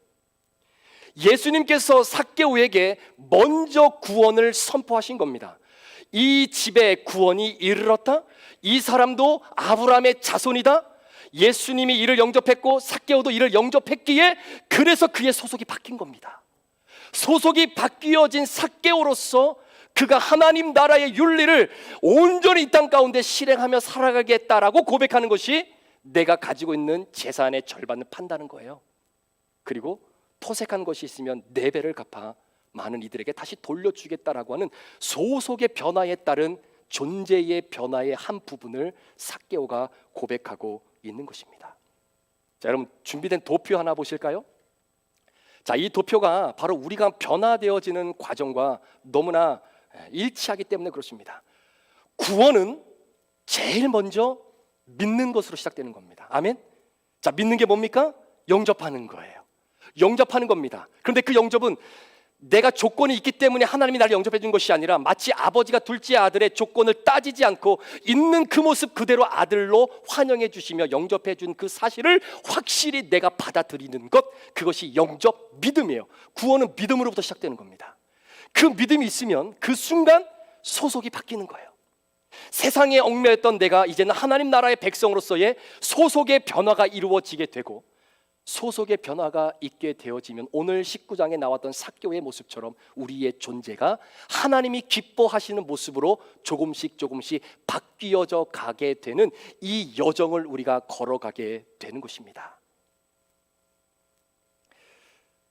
예수님께서 삭개오에게 먼저 구원을 선포하신 겁니다. 이 집에 구원이 이르렀다. 이 사람도 아브라함의 자손이다. 예수님이 이를 영접했고 삭개오도 이를 영접했기에 그래서 그의 소속이 바뀐 겁니다. 소속이 바뀌어진 삭개오로서 그가 하나님 나라의 윤리를 온전히 이 땅 가운데 실행하며 살아가겠다라고 고백하는 것이 내가 가지고 있는 재산의 절반을 판다는 거예요. 그리고 토색한 것이 있으면 4배를 갚아 많은 이들에게 다시 돌려주겠다라고 하는 소속의 변화에 따른 존재의 변화의 한 부분을 삭개오가 고백하고 있는 것입니다. 자, 여러분 준비된 도표 하나 보실까요? 자, 이 도표가 바로 우리가 변화되어지는 과정과 너무나 일치하기 때문에 그렇습니다. 구원은 제일 먼저 믿는 것으로 시작되는 겁니다. 아멘. 자, 믿는 게 뭡니까? 영접하는 거예요. 영접하는 겁니다. 그런데 그 영접은 내가 조건이 있기 때문에 하나님이 나를 영접해 준 것이 아니라 마치 아버지가 둘째 아들의 조건을 따지지 않고 있는 그 모습 그대로 아들로 환영해 주시며 영접해 준 그 사실을 확실히 내가 받아들이는 것, 그것이 영접 믿음이에요. 구원은 믿음으로부터 시작되는 겁니다. 그 믿음이 있으면 그 순간 소속이 바뀌는 거예요. 세상에 얽매였던 내가 이제는 하나님 나라의 백성으로서의 소속의 변화가 이루어지게 되고, 소속의 변화가 있게 되어지면 오늘 19장에 나왔던 삭개오의 모습처럼 우리의 존재가 하나님이 기뻐하시는 모습으로 조금씩 바뀌어져 가게 되는 이 여정을 우리가 걸어가게 되는 것입니다.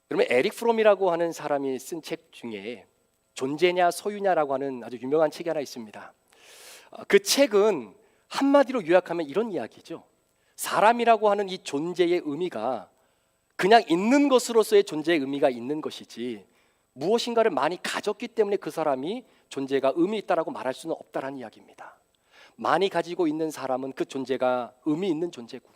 그러면 에릭 프롬이라고 하는 사람이 쓴 책 중에 존재냐 소유냐라고 하는 아주 유명한 책이 하나 있습니다. 그 책은 한마디로 요약하면 이런 이야기죠. 사람이라고 하는 이 존재의 의미가 그냥 있는 것으로서의 존재의 의미가 있는 것이지, 무엇인가를 많이 가졌기 때문에 그 사람이 존재가 의미 있다라고 말할 수는 없다라는 이야기입니다. 많이 가지고 있는 사람은 그 존재가 의미 있는 존재고,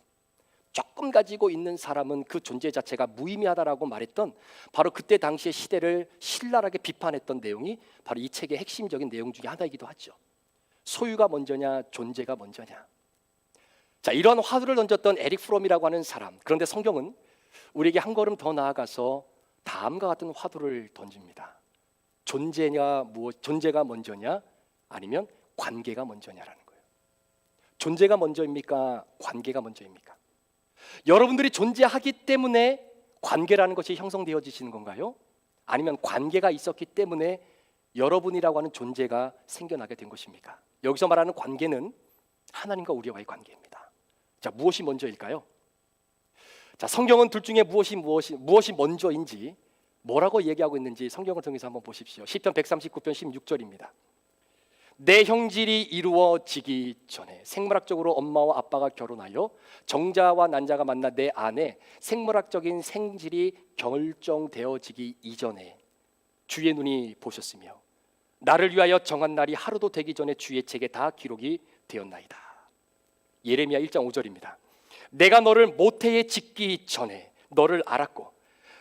조금 가지고 있는 사람은 그 존재 자체가 무의미하다라고 말했던, 바로 그때 당시의 시대를 신랄하게 비판했던 내용이 바로 이 책의 핵심적인 내용 중에 하나이기도 하죠. 소유가 먼저냐 존재가 먼저냐. 자, 이런 화두를 던졌던 에릭 프롬이라고 하는 사람, 그런데 성경은 우리에게 한 걸음 더 나아가서 다음과 같은 화두를 던집니다. 존재가 먼저냐 아니면 관계가 먼저냐라는 거예요. 존재가 먼저입니까? 관계가 먼저입니까? 여러분들이 존재하기 때문에 관계라는 것이 형성되어지시는 건가요? 아니면 관계가 있었기 때문에 여러분이라고 하는 존재가 생겨나게 된 것입니까? 여기서 말하는 관계는 하나님과 우리와의 관계입니다. 자, 무엇이 먼저일까요? 자, 성경은 둘 중에 무엇이 먼저인지, 뭐라고 얘기하고 있는지 성경을 통해서 한번 보십시오. 시편 139편 16절입니다. 내 형질이 이루어지기 전에, 생물학적으로 엄마와 아빠가 결혼하여 정자와 난자가 만나 내 안에 생물학적인 생질이 결정되어지기 이전에 주의 눈이 보셨으며 나를 위하여 정한 날이 하루도 되기 전에 주의 책에 다 기록이 되었나이다. 예레미야 1장 5절입니다. 내가 너를 모태에 짓기 전에 너를 알았고,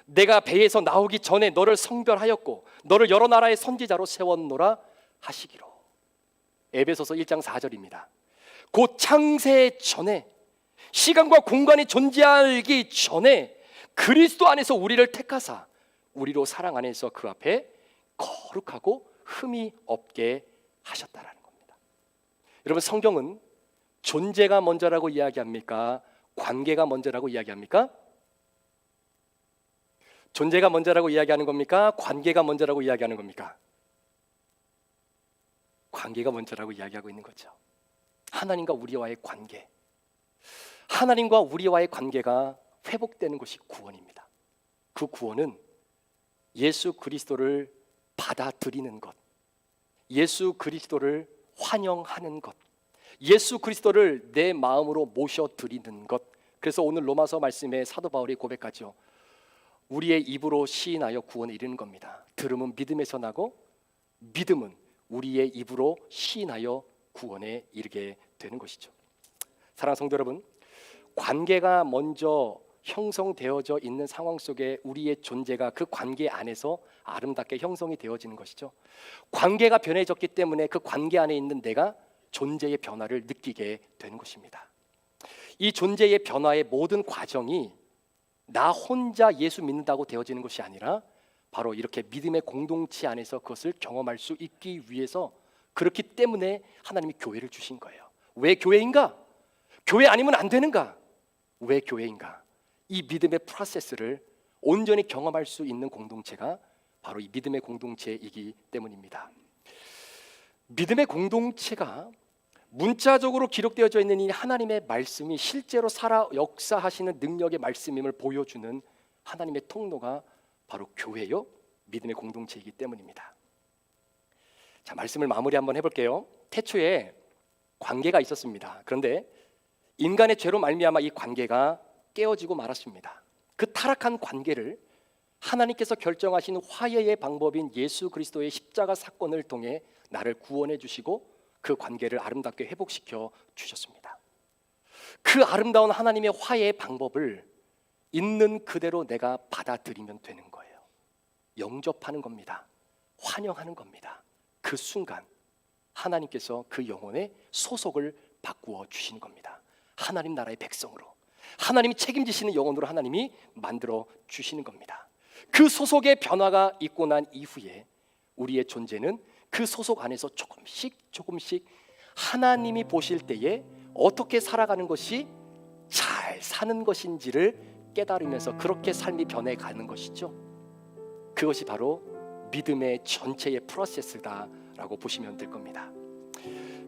내가 배에서 나오기 전에 너를 성별하였고, 너를 여러 나라의 선지자로 세웠노라 하시기로. 에베소서 1장 4절입니다. 곧 창세 전에, 시간과 공간이 존재하기 전에 그리스도 안에서 우리를 택하사 우리로 사랑 안에서 그 앞에 거룩하고 흠이 없게 하셨다라는 겁니다. 여러분, 성경은 존재가 먼저라고 이야기합니까? 관계가 먼저라고 이야기합니까? 존재가 먼저라고 이야기하는 겁니까? 관계가 먼저라고 이야기하는 겁니까? 관계가 먼저라고 이야기하고 있는 거죠. 하나님과 우리와의 관계, 하나님과 우리와의 관계가 회복되는 것이 구원입니다. 그 구원은 예수 그리스도를 받아들이는 것, 예수 그리스도를 환영하는 것, 예수 그리스도를 내 마음으로 모셔드리는 것. 그래서 오늘 로마서 말씀에 사도 바울이 고백하죠. 우리의 입으로 시인하여 구원에 이르는 겁니다. 들음은 믿음에서 나고, 믿음은 우리의 입으로 시인하여 구원에 이르게 되는 것이죠. 사랑하는 성도 여러분, 관계가 먼저 형성되어져 있는 상황 속에 우리의 존재가 그 관계 안에서 아름답게 형성이 되어지는 것이죠. 관계가 변해졌기 때문에 그 관계 안에 있는 내가 존재의 변화를 느끼게 되는 것입니다. 이 존재의 변화의 모든 과정이 나 혼자 예수 믿는다고 되어지는 것이 아니라 바로 이렇게 믿음의 공동체 안에서 그것을 경험할 수 있기 위해서, 그렇기 때문에 하나님이 교회를 주신 거예요. 왜 교회인가? 교회 아니면 안 되는가? 왜 교회인가? 이 믿음의 프로세스를 온전히 경험할 수 있는 공동체가 바로 이 믿음의 공동체이기 때문입니다. 믿음의 공동체가 문자적으로 기록되어져 있는 이 하나님의 말씀이 실제로 살아 역사하시는 능력의 말씀임을 보여주는 하나님의 통로가 바로 교회요, 믿음의 공동체이기 때문입니다. 자, 말씀을 마무리 한번 해볼게요. 태초에 관계가 있었습니다. 그런데 인간의 죄로 말미암아 이 관계가 깨어지고 말았습니다. 그 타락한 관계를 하나님께서 결정하신 화해의 방법인 예수 그리스도의 십자가 사건을 통해 나를 구원해 주시고 그 관계를 아름답게 회복시켜 주셨습니다. 그 아름다운 하나님의 화해의 방법을 있는 그대로 내가 받아들이면 되는 거예요. 영접하는 겁니다. 환영하는 겁니다. 그 순간 하나님께서 그 영혼의 소속을 바꾸어 주시는 겁니다. 하나님 나라의 백성으로, 하나님이 책임지시는 영혼으로 하나님이 만들어 주시는 겁니다. 그 소속의 변화가 있고 난 이후에 우리의 존재는 그 소속 안에서 조금씩 하나님이 보실 때에 어떻게 살아가는 것이 잘 사는 것인지를 깨달으면서 그렇게 삶이 변해가는 것이죠. 그것이 바로 믿음의 전체의 프로세스다라고 보시면 될 겁니다.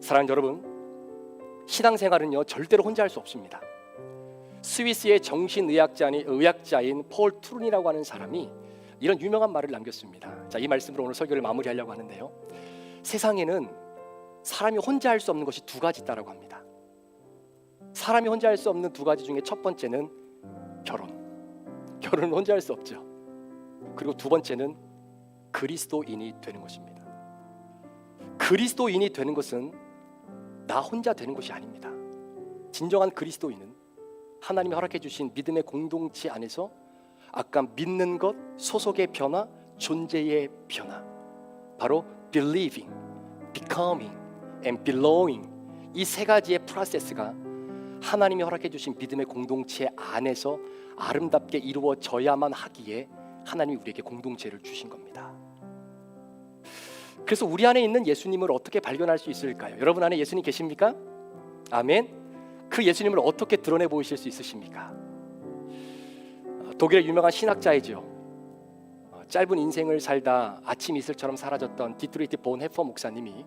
사랑하는 여러분, 신앙생활은요 절대로 혼자 할 수 없습니다. 스위스의 정신의학자인 폴 트룬이라고 하는 사람이 이런 유명한 말을 남겼습니다. 자, 이 말씀으로 오늘 설교를 마무리하려고 하는데요, 세상에는 사람이 혼자 할 수 없는 것이 두 가지 있다고 합니다. 사람이 혼자 할 수 없는 두 가지 중에 첫 번째는 결혼은 혼자 할 수 없죠. 그리고 두 번째는 그리스도인이 되는 것입니다. 그리스도인이 되는 것은 나 혼자 되는 것이 아닙니다. 진정한 그리스도인은 하나님이 허락해 주신 믿음의 공동체 안에서 아까 믿는 것, 소속의 변화, 존재의 변화, 바로 believing, becoming and belonging, 이 세 가지의 프로세스가 하나님이 허락해 주신 믿음의 공동체 안에서 아름답게 이루어져야만 하기에 하나님이 우리에게 공동체를 주신 겁니다. 그래서 우리 안에 있는 예수님을 어떻게 발견할 수 있을까요? 여러분 안에 예수님 계십니까? 아멘. 그 예수님을 어떻게 드러내 보이실 수 있으십니까? 독일의 유명한 신학자이죠. 짧은 인생을 살다 아침 이슬처럼 사라졌던 디트리히트 본헤퍼 목사님이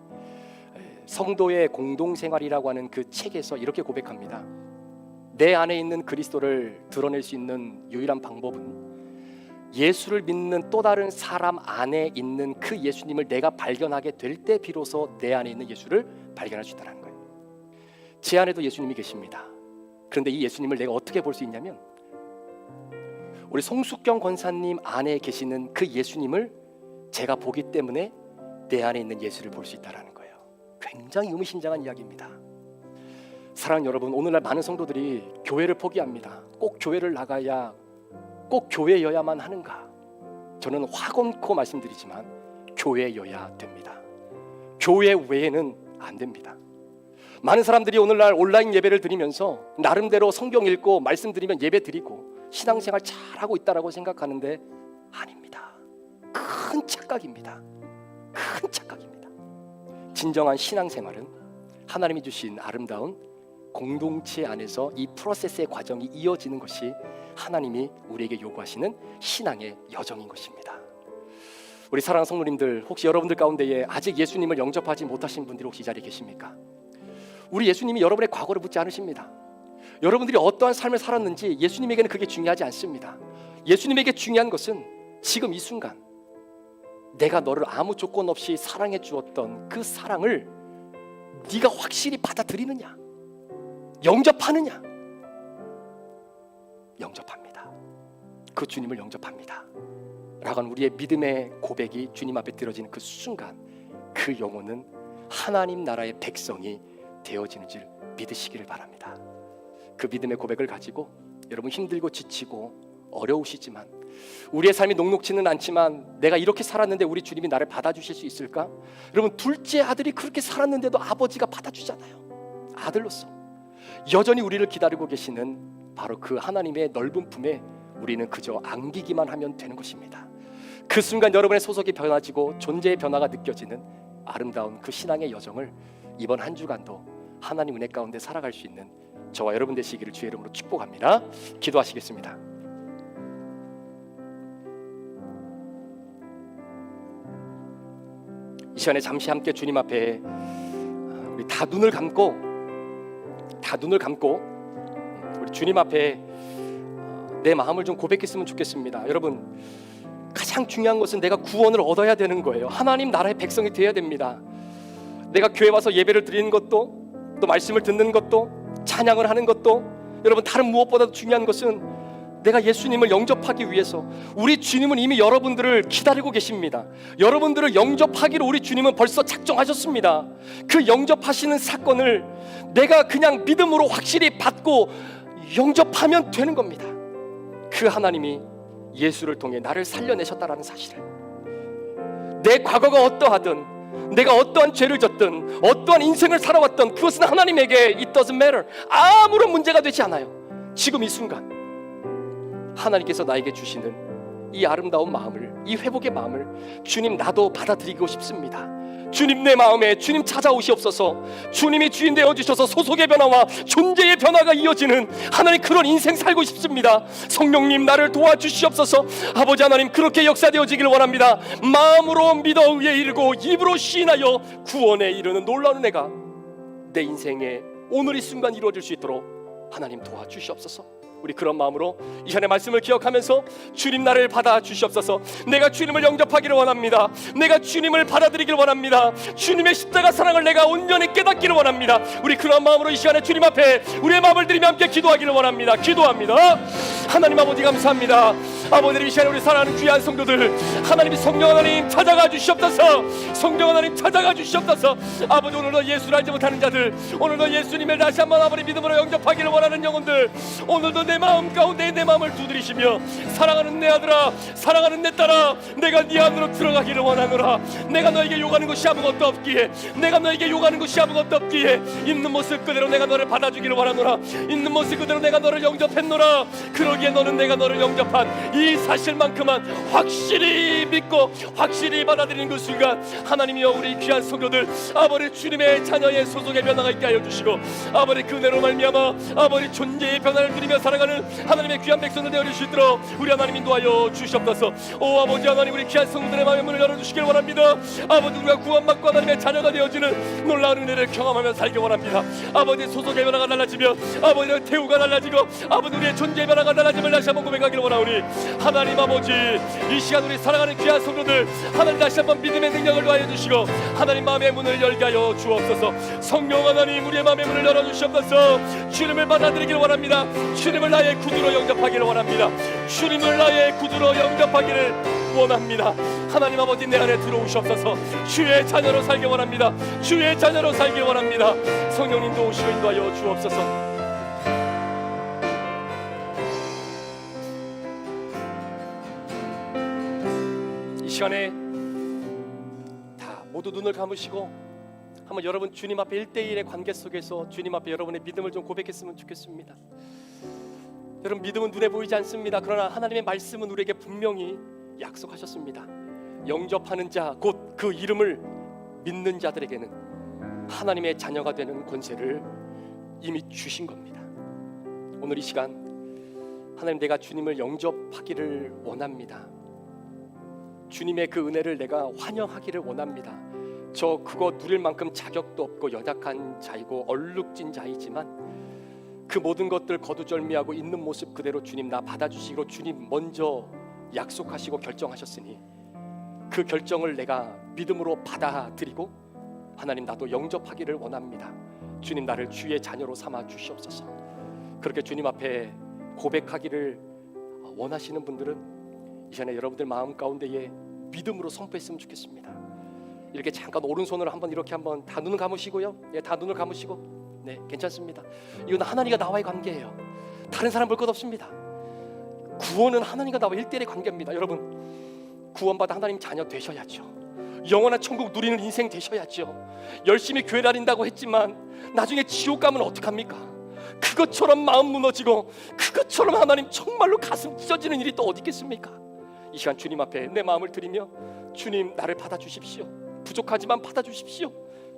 성도의 공동생활이라고 하는 그 책에서 이렇게 고백합니다. 내 안에 있는 그리스도를 드러낼 수 있는 유일한 방법은 예수를 믿는 또 다른 사람 안에 있는 그 예수님을 내가 발견하게 될 때 비로소 내 안에 있는 예수를 발견할 수 있다는 거예요. 제 안에도 예수님이 계십니다. 그런데 이 예수님을 내가 어떻게 볼 수 있냐면 우리 송숙경 권사님 안에 계시는 그 예수님을 제가 보기 때문에 내 안에 있는 예수를 볼 수 있다는 거예요. 굉장히 의미심장한 이야기입니다. 사랑하는 여러분, 오늘날 많은 성도들이 교회를 포기합니다. 꼭 교회를 나가야, 꼭 교회여야만 하는가? 저는 확언코 말씀드리지만 교회여야 됩니다. 교회 외에는 안 됩니다. 많은 사람들이 오늘날 온라인 예배를 드리면서 나름대로 성경 읽고 말씀 드리면 예배 드리고 신앙생활 잘하고 있다라고 생각하는데 아닙니다. 큰 착각입니다. 큰 착각입니다. 진정한 신앙생활은 하나님이 주신 아름다운 공동체 안에서 이 프로세스의 과정이 이어지는 것이 하나님이 우리에게 요구하시는 신앙의 여정인 것입니다. 우리 사랑하는 성도님들, 혹시 여러분들 가운데에 아직 예수님을 영접하지 못하신 분들이 혹시 이 자리에 계십니까? 우리 예수님이 여러분의 과거를 묻지 않으십니다. 여러분들이 어떠한 삶을 살았는지 예수님에게는 그게 중요하지 않습니다. 예수님에게 중요한 것은 지금 이 순간 내가 너를 아무 조건 없이 사랑해 주었던 그 사랑을 네가 확실히 받아들이느냐, 영접하느냐. 영접합니다. 그 주님을 영접합니다 라고 하는 우리의 믿음의 고백이 주님 앞에 들어지는 그 순간 그 영혼은 하나님 나라의 백성이 되어지는 줄 믿으시기를 바랍니다. 그 믿음의 고백을 가지고 여러분 힘들고 지치고 어려우시지만 우리의 삶이 녹록지는 않지만 내가 이렇게 살았는데 우리 주님이 나를 받아주실 수 있을까? 여러분, 둘째 아들이 그렇게 살았는데도 아버지가 받아주잖아요. 아들로서 여전히 우리를 기다리고 계시는 바로 그 하나님의 넓은 품에 우리는 그저 안기기만 하면 되는 것입니다. 그 순간 여러분의 소속이 변화지고 존재의 변화가 느껴지는 아름다운 그 신앙의 여정을 이번 한 주간도 하나님 은혜 가운데 살아갈 수 있는 저와 여러분 되시기를 주의 이름으로 축복합니다. 기도하시겠습니다. 이 시간에 잠시 함께 주님 앞에 우리 다 눈을 감고 우리 주님 앞에 내 마음을 좀 고백했으면 좋겠습니다. 여러분, 가장 중요한 것은 내가 구원을 얻어야 되는 거예요. 하나님 나라의 백성이 되어야 됩니다. 내가 교회 와서 예배를 드리는 것도, 또 말씀을 듣는 것도, 찬양을 하는 것도, 여러분 다른 무엇보다도 중요한 것은 내가 예수님을 영접하기 위해서 우리 주님은 이미 여러분들을 기다리고 계십니다. 여러분들을 영접하기로 우리 주님은 벌써 작정하셨습니다. 그 영접하시는 사건을 내가 그냥 믿음으로 확실히 받고 영접하면 되는 겁니다. 그 하나님이 예수를 통해 나를 살려내셨다라는 사실을, 내 과거가 어떠하든 내가 어떠한 죄를 졌든 어떠한 인생을 살아왔던 그것은 하나님에게 it doesn't matter, 아무런 문제가 되지 않아요. 지금 이 순간 하나님께서 나에게 주시는 이 아름다운 마음을, 이 회복의 마음을 주님 나도 받아들이고 싶습니다. 주님 내 마음에 주님 찾아오시옵소서. 주님이 주인 되어주셔서 소속의 변화와 존재의 변화가 이어지는 하나님 그런 인생 살고 싶습니다. 성령님 나를 도와주시옵소서. 아버지 하나님 그렇게 역사되어지기를 원합니다. 마음으로 믿어 의에 이르고 입으로 시인하여 구원에 이르는 놀라운 은혜가 내 인생에 오늘 이 순간 이루어질 수 있도록 하나님 도와주시옵소서. 우리 그런 마음으로 이 시간의 말씀을 기억하면서 주님 나를 받아주시옵소서. 내가 주님을 영접하기를 원합니다. 내가 주님을 받아들이기를 원합니다. 주님의 십자가 사랑을 내가 온전히 깨닫기를 원합니다. 우리 그런 마음으로 이 시간에 주님 앞에 우리의 마음을 드리며 함께 기도하기를 원합니다. 기도합니다. 하나님 아버지 감사합니다. 아버지 이 시간에 우리 사랑하는 귀한 성도들 하나님이 성령 하나님 찾아가 주시옵소서. 성령 하나님 찾아가 주시옵소서. 아버지 오늘도 예수를 알지 못하는 자들, 오늘도 예수님을 다시 한번 아버지 믿음으로 영접하기를 원하는 영혼들, 오늘도 내 마음 가운데 내 마음을 두드리시며 사랑하는 내 아들아, 사랑하는 내 딸아, 내가 네 안으로 들어가기를 원하노라. 내가 너에게 요구하는 것이 아무것도 없기에, 내가 너에게 요구하는 것이 아무것도 없기에 있는 모습 그대로 내가 너를 받아주기를 원하노라. 있는 모습 그대로 내가 너를 영접했노라. 그러기에 너는 내가 너를 영접한 이 사실만큼만 확실히 믿고 확실히 받아들이는 그 순간 하나님이여 우리 귀한 성도들 아버지 주님의 자녀의 소속의 변화가 있게 하여 주시고 아버지 그 은혜로 말미암아 아버지 존재의 변화를 누리며 살아가는 하나님의 귀한 백성들 되어 주실 수 있도록 우리 하나님 인도하여 주시옵소서. 오 아버지 하나님 우리 귀한 성도들의 마음의 문을 열어주시길 원합니다. 아버지 우리가 구원받고 하나님의 자녀가 되어지는 놀라운 은혜를 경험하며 살기 원합니다. 아버지 소속의 변화가 달라지며 아버지의 태우가 달라지고 아버지 우리의 존재의 변화가 달라짐을 다시 한번 고백하기를 원하오니 하나님 아버지 이 시간 우리 사랑하는 귀한 성도들 하나님 다시 한번 믿음의 능력을 더하여 주시고 하나님 마음의 문을 열게 하여 주옵소서. 성령 하나님 우리의 마음의 문을 열어주시옵소서. 주님을 받아들이기를 원합니다. 주님을 나의 구주로 영접하기를 원합니다. 주님을 나의 구주로 영접하기를 원합니다. 하나님 아버지 내 안에 들어오시옵소서. 주의 자녀로 살기 원합니다. 주의 자녀로 살기 원합니다. 성령님도 오시고 인도하여 주옵소서. 이 시간에 다 모두 눈을 감으시고 한번 여러분 주님 앞에 1대1의 관계 속에서 주님 앞에 여러분의 믿음을 좀 고백했으면 좋겠습니다. 여러분 믿음은 눈에 보이지 않습니다. 그러나 하나님의 말씀은 우리에게 분명히 약속하셨습니다. 영접하는 자 곧 그 이름을 믿는 자들에게는 하나님의 자녀가 되는 권세를 이미 주신 겁니다. 오늘 이 시간 하나님 내가 주님을 영접하기를 원합니다. 주님의 그 은혜를 내가 환영하기를 원합니다. 저 그거 누릴 만큼 자격도 없고 연약한 자이고 얼룩진 자이지만 그 모든 것들 거두절미하고 있는 모습 그대로 주님 나 받아주시기로 주님 먼저 약속하시고 결정하셨으니 그 결정을 내가 믿음으로 받아들이고 하나님 나도 영접하기를 원합니다. 주님 나를 주의 자녀로 삼아 주시옵소서. 그렇게 주님 앞에 고백하기를 원하시는 분들은 이 시간에 여러분들 마음 가운데에 믿음으로 선포했으면 좋겠습니다. 이렇게 잠깐 오른손으로 한번 이렇게 한번 다 눈을 감으시고요. 예, 다 눈을 감으시고 네 괜찮습니다. 이건 하나님과 나와의 관계예요. 다른 사람 볼 것 없습니다. 구원은 하나님과 나와 1대1의 관계입니다. 여러분 구원받아 하나님 자녀 되셔야죠. 영원한 천국 누리는 인생 되셔야죠. 열심히 교회 다닌다고 했지만 나중에 지옥 가면 어떡합니까? 그것처럼 마음 무너지고 그것처럼 하나님 정말로 가슴 찢어지는 일이 또 어디 있겠습니까? 이 시간 주님 앞에 내 마음을 드리며 주님 나를 받아주십시오. 부족하지만 받아주십시오.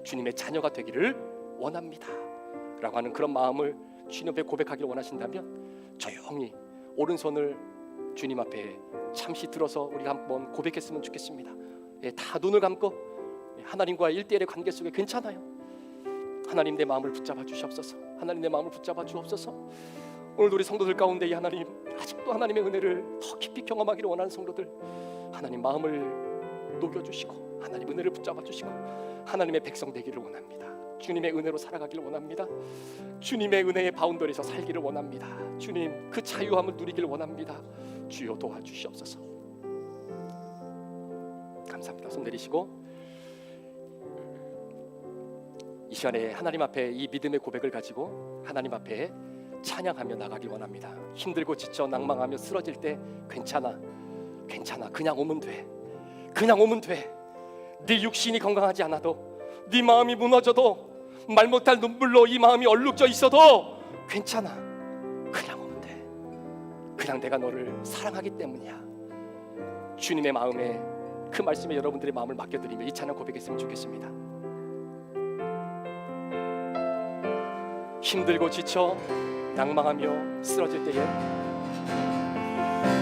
주님의 자녀가 되기를 원합니다 라고 하는 그런 마음을 주님 앞에 고백하기를 원하신다면 조용히 오른손을 주님 앞에 잠시 들어서 우리가 한번 고백했으면 좋겠습니다. 예, 다 눈을 감고 하나님과의 1대1의 관계 속에 괜찮아요. 하나님 내 마음을 붙잡아 주시옵소서. 하나님 내 마음을 붙잡아 주옵소서. 오늘 우리 성도들 가운데 이 하나님 아직도 하나님의 은혜를 더 깊이 경험하기를 원하는 성도들 하나님 마음을 녹여주시고 하나님 은혜를 붙잡아 주시고 하나님의 백성 되기를 원합니다. 주님의 은혜로 살아가기를 원합니다. 주님의 은혜의 바운더리에서 살기를 원합니다. 주님 그 자유함을 누리기를 원합니다. 주여 도와주시옵소서. 감사합니다. 손 내리시고 이 시간에 하나님 앞에 이 믿음의 고백을 가지고 하나님 앞에 찬양하며 나가길 원합니다. 힘들고 지쳐 낭망하며 쓰러질 때 괜찮아 그냥 오면 돼. 그냥 오면 돼. 네 육신이 건강하지 않아도 네 마음이 무너져도 말 못할 눈물로 이 마음이 얼룩져 있어도 괜찮아 그냥 오면 돼. 그냥 내가 너를 사랑하기 때문이야. 주님의 마음에, 그 말씀에 여러분들의 마음을 맡겨드리며 이 찬양 고백했으면 좋겠습니다. 힘들고 지쳐 낭망하며 쓰러질 때에,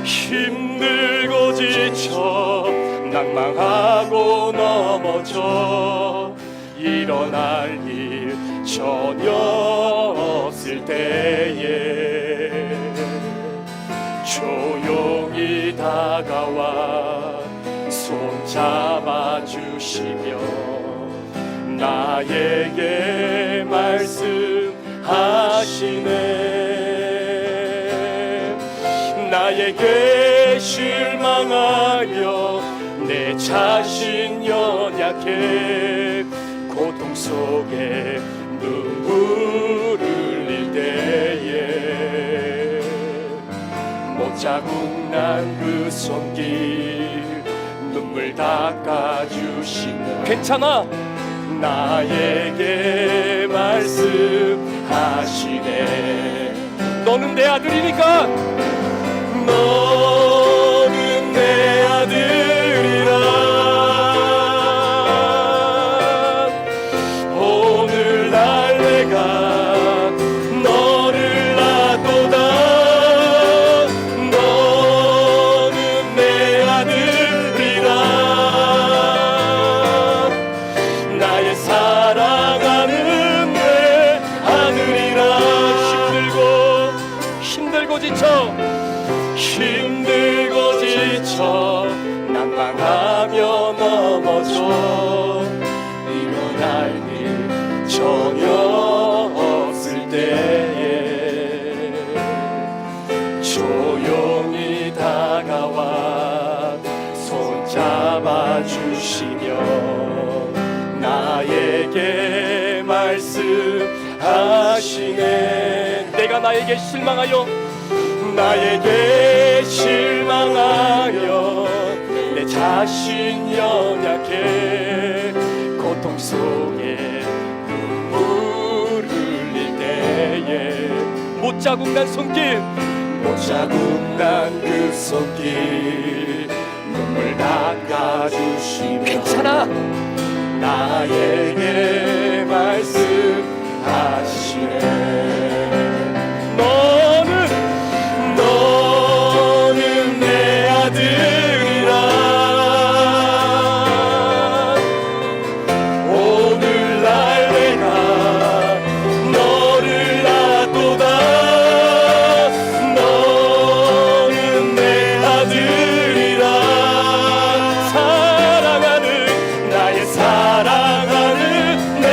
힘들고 지쳐 낭망하고 넘어져 일어날 일 전혀 없을 때에 조용히 다가와 손잡아 주시며 나에게 말씀하시네. 나에게 실망하여 내 자신 연약해 고통 속에 눈물 흘릴 때에 못자국 난 그 손길 눈물 닦아주시며 괜찮아 나에게 말씀하시네. 너는 내 아들이니까, 너는 내 아들이라. 오늘날 내가 너를 낳도다. 너는 내 아들이라. 나의 사랑하는 내 아들이라. 힘들고 지쳐 낭망하며 넘어져 일어날 일 전혀 없을 때에 조용히 다가와 손잡아 주시며 나에게 말씀하시네. 내가 나에게 실망하여 내 자신 연약해 고통 속에 눈물 흘릴 때에 못자국 난 그 손길 눈물 닦아주시며 괜찮아 나에게 말씀하시네. 너는 내 아들이라. 오늘날 내가 너를 낳도다. 너는 내 아들이라. 사랑하는 나의 사랑하는 내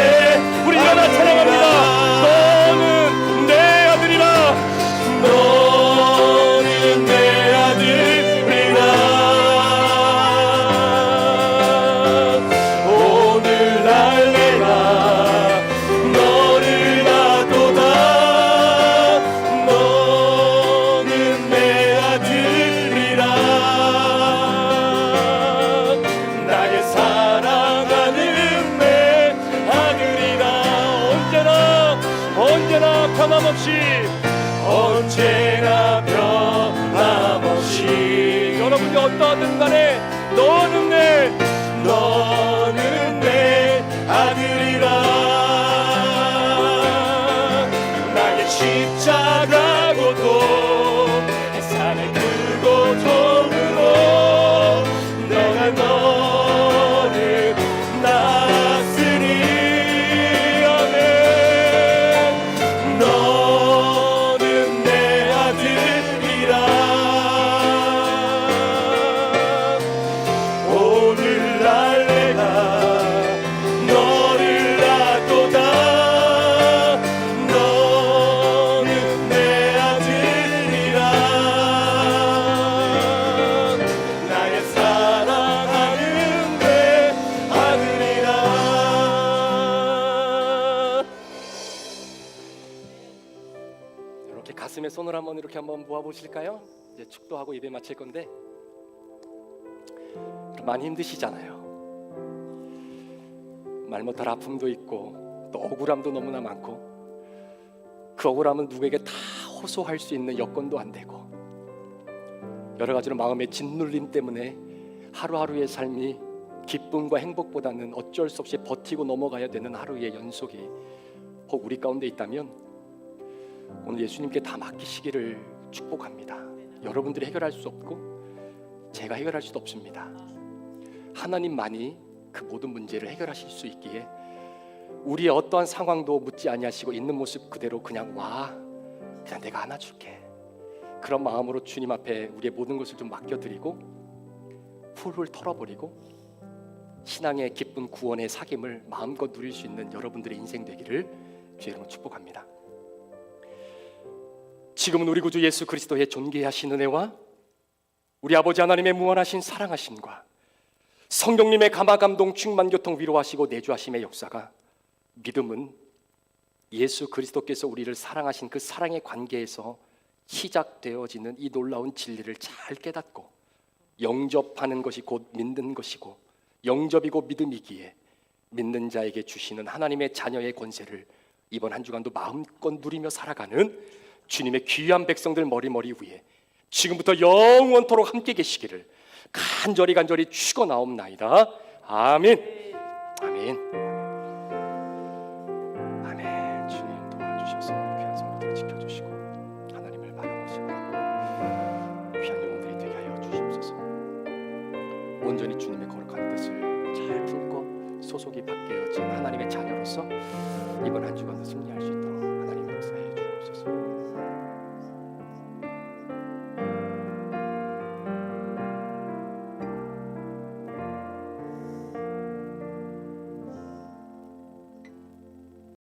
우리 일어나 찬양합니다. 너는 내 아들이라. 너는 내 아들이라. 오늘날 내가 너를 낳도다. 너는 내 아들이라. 나의 사랑하는 내 아들이라. 언제나 변함없이 여러분이 어떠하든 간에 너는 내 아들이라. 나의 십자가고도 산의 크고 종으로 내가 너를 낳았으니 아멘. 너는 내 아들이라. 오늘날 내가 너를 낳도다. 너는 내 아들이라. 나의 사랑하는 내 아들이라. 이렇게 가슴에 손을 이렇게 한번 모아보실까요? 이제 축도하고 예배 마칠 건데 많이 힘드시잖아요. 말 못할 아픔도 있고 또 억울함도 너무나 많고 그 억울함은 누구에게 다 호소할 수 있는 여건도 안 되고 여러 가지로 마음의 짓눌림 때문에 하루하루의 삶이 기쁨과 행복보다는 어쩔 수 없이 버티고 넘어가야 되는 하루의 연속이 혹 우리 가운데 있다면 오늘 예수님께 다 맡기시기를 축복합니다. 여러분들이 해결할 수 없고 제가 해결할 수도 없습니다. 하나님만이 그 모든 문제를 해결하실 수 있기에 우리의 어떠한 상황도 묻지 아니하시고 있는 모습 그대로 그냥 그냥 내가 안아줄게. 그런 마음으로 주님 앞에 우리의 모든 것을 좀 맡겨드리고 훌훌 털어버리고 신앙의 기쁜 구원의 사귐을 마음껏 누릴 수 있는 여러분들의 인생 되기를 주의 이름으로 축복합니다. 지금은 우리 구주 예수 그리스도의 존귀하신 은혜와 우리 아버지 하나님의 무한하신 사랑하심과 성령님의 감화 감동 충만 교통 위로하시고 내주하심의 역사가 믿음은 예수 그리스도께서 우리를 사랑하신 그 사랑의 관계에서 시작되어지는 이 놀라운 진리를 잘 깨닫고 영접하는 것이 곧 믿는 것이고 영접이고 믿음이기에 믿는 자에게 주시는 하나님의 자녀의 권세를 이번 한 주간도 마음껏 누리며 살아가는 주님의 귀한 백성들 머리머리 위에 지금부터 영원토록 함께 계시기를 간절히 축원하옵나이다. 아멘. 아멘. 아멘. 주님 도와주셔서 귀한 성도들 지켜주시고 하나님을 바라보시고 귀한 영혼들이 되게 하여 주시옵소서. 온전히 주님의 거룩한 뜻을 잘 품고 소속이 바뀌어진 하나님의 자녀로서 이번 한 주간도 승리할 수 있도록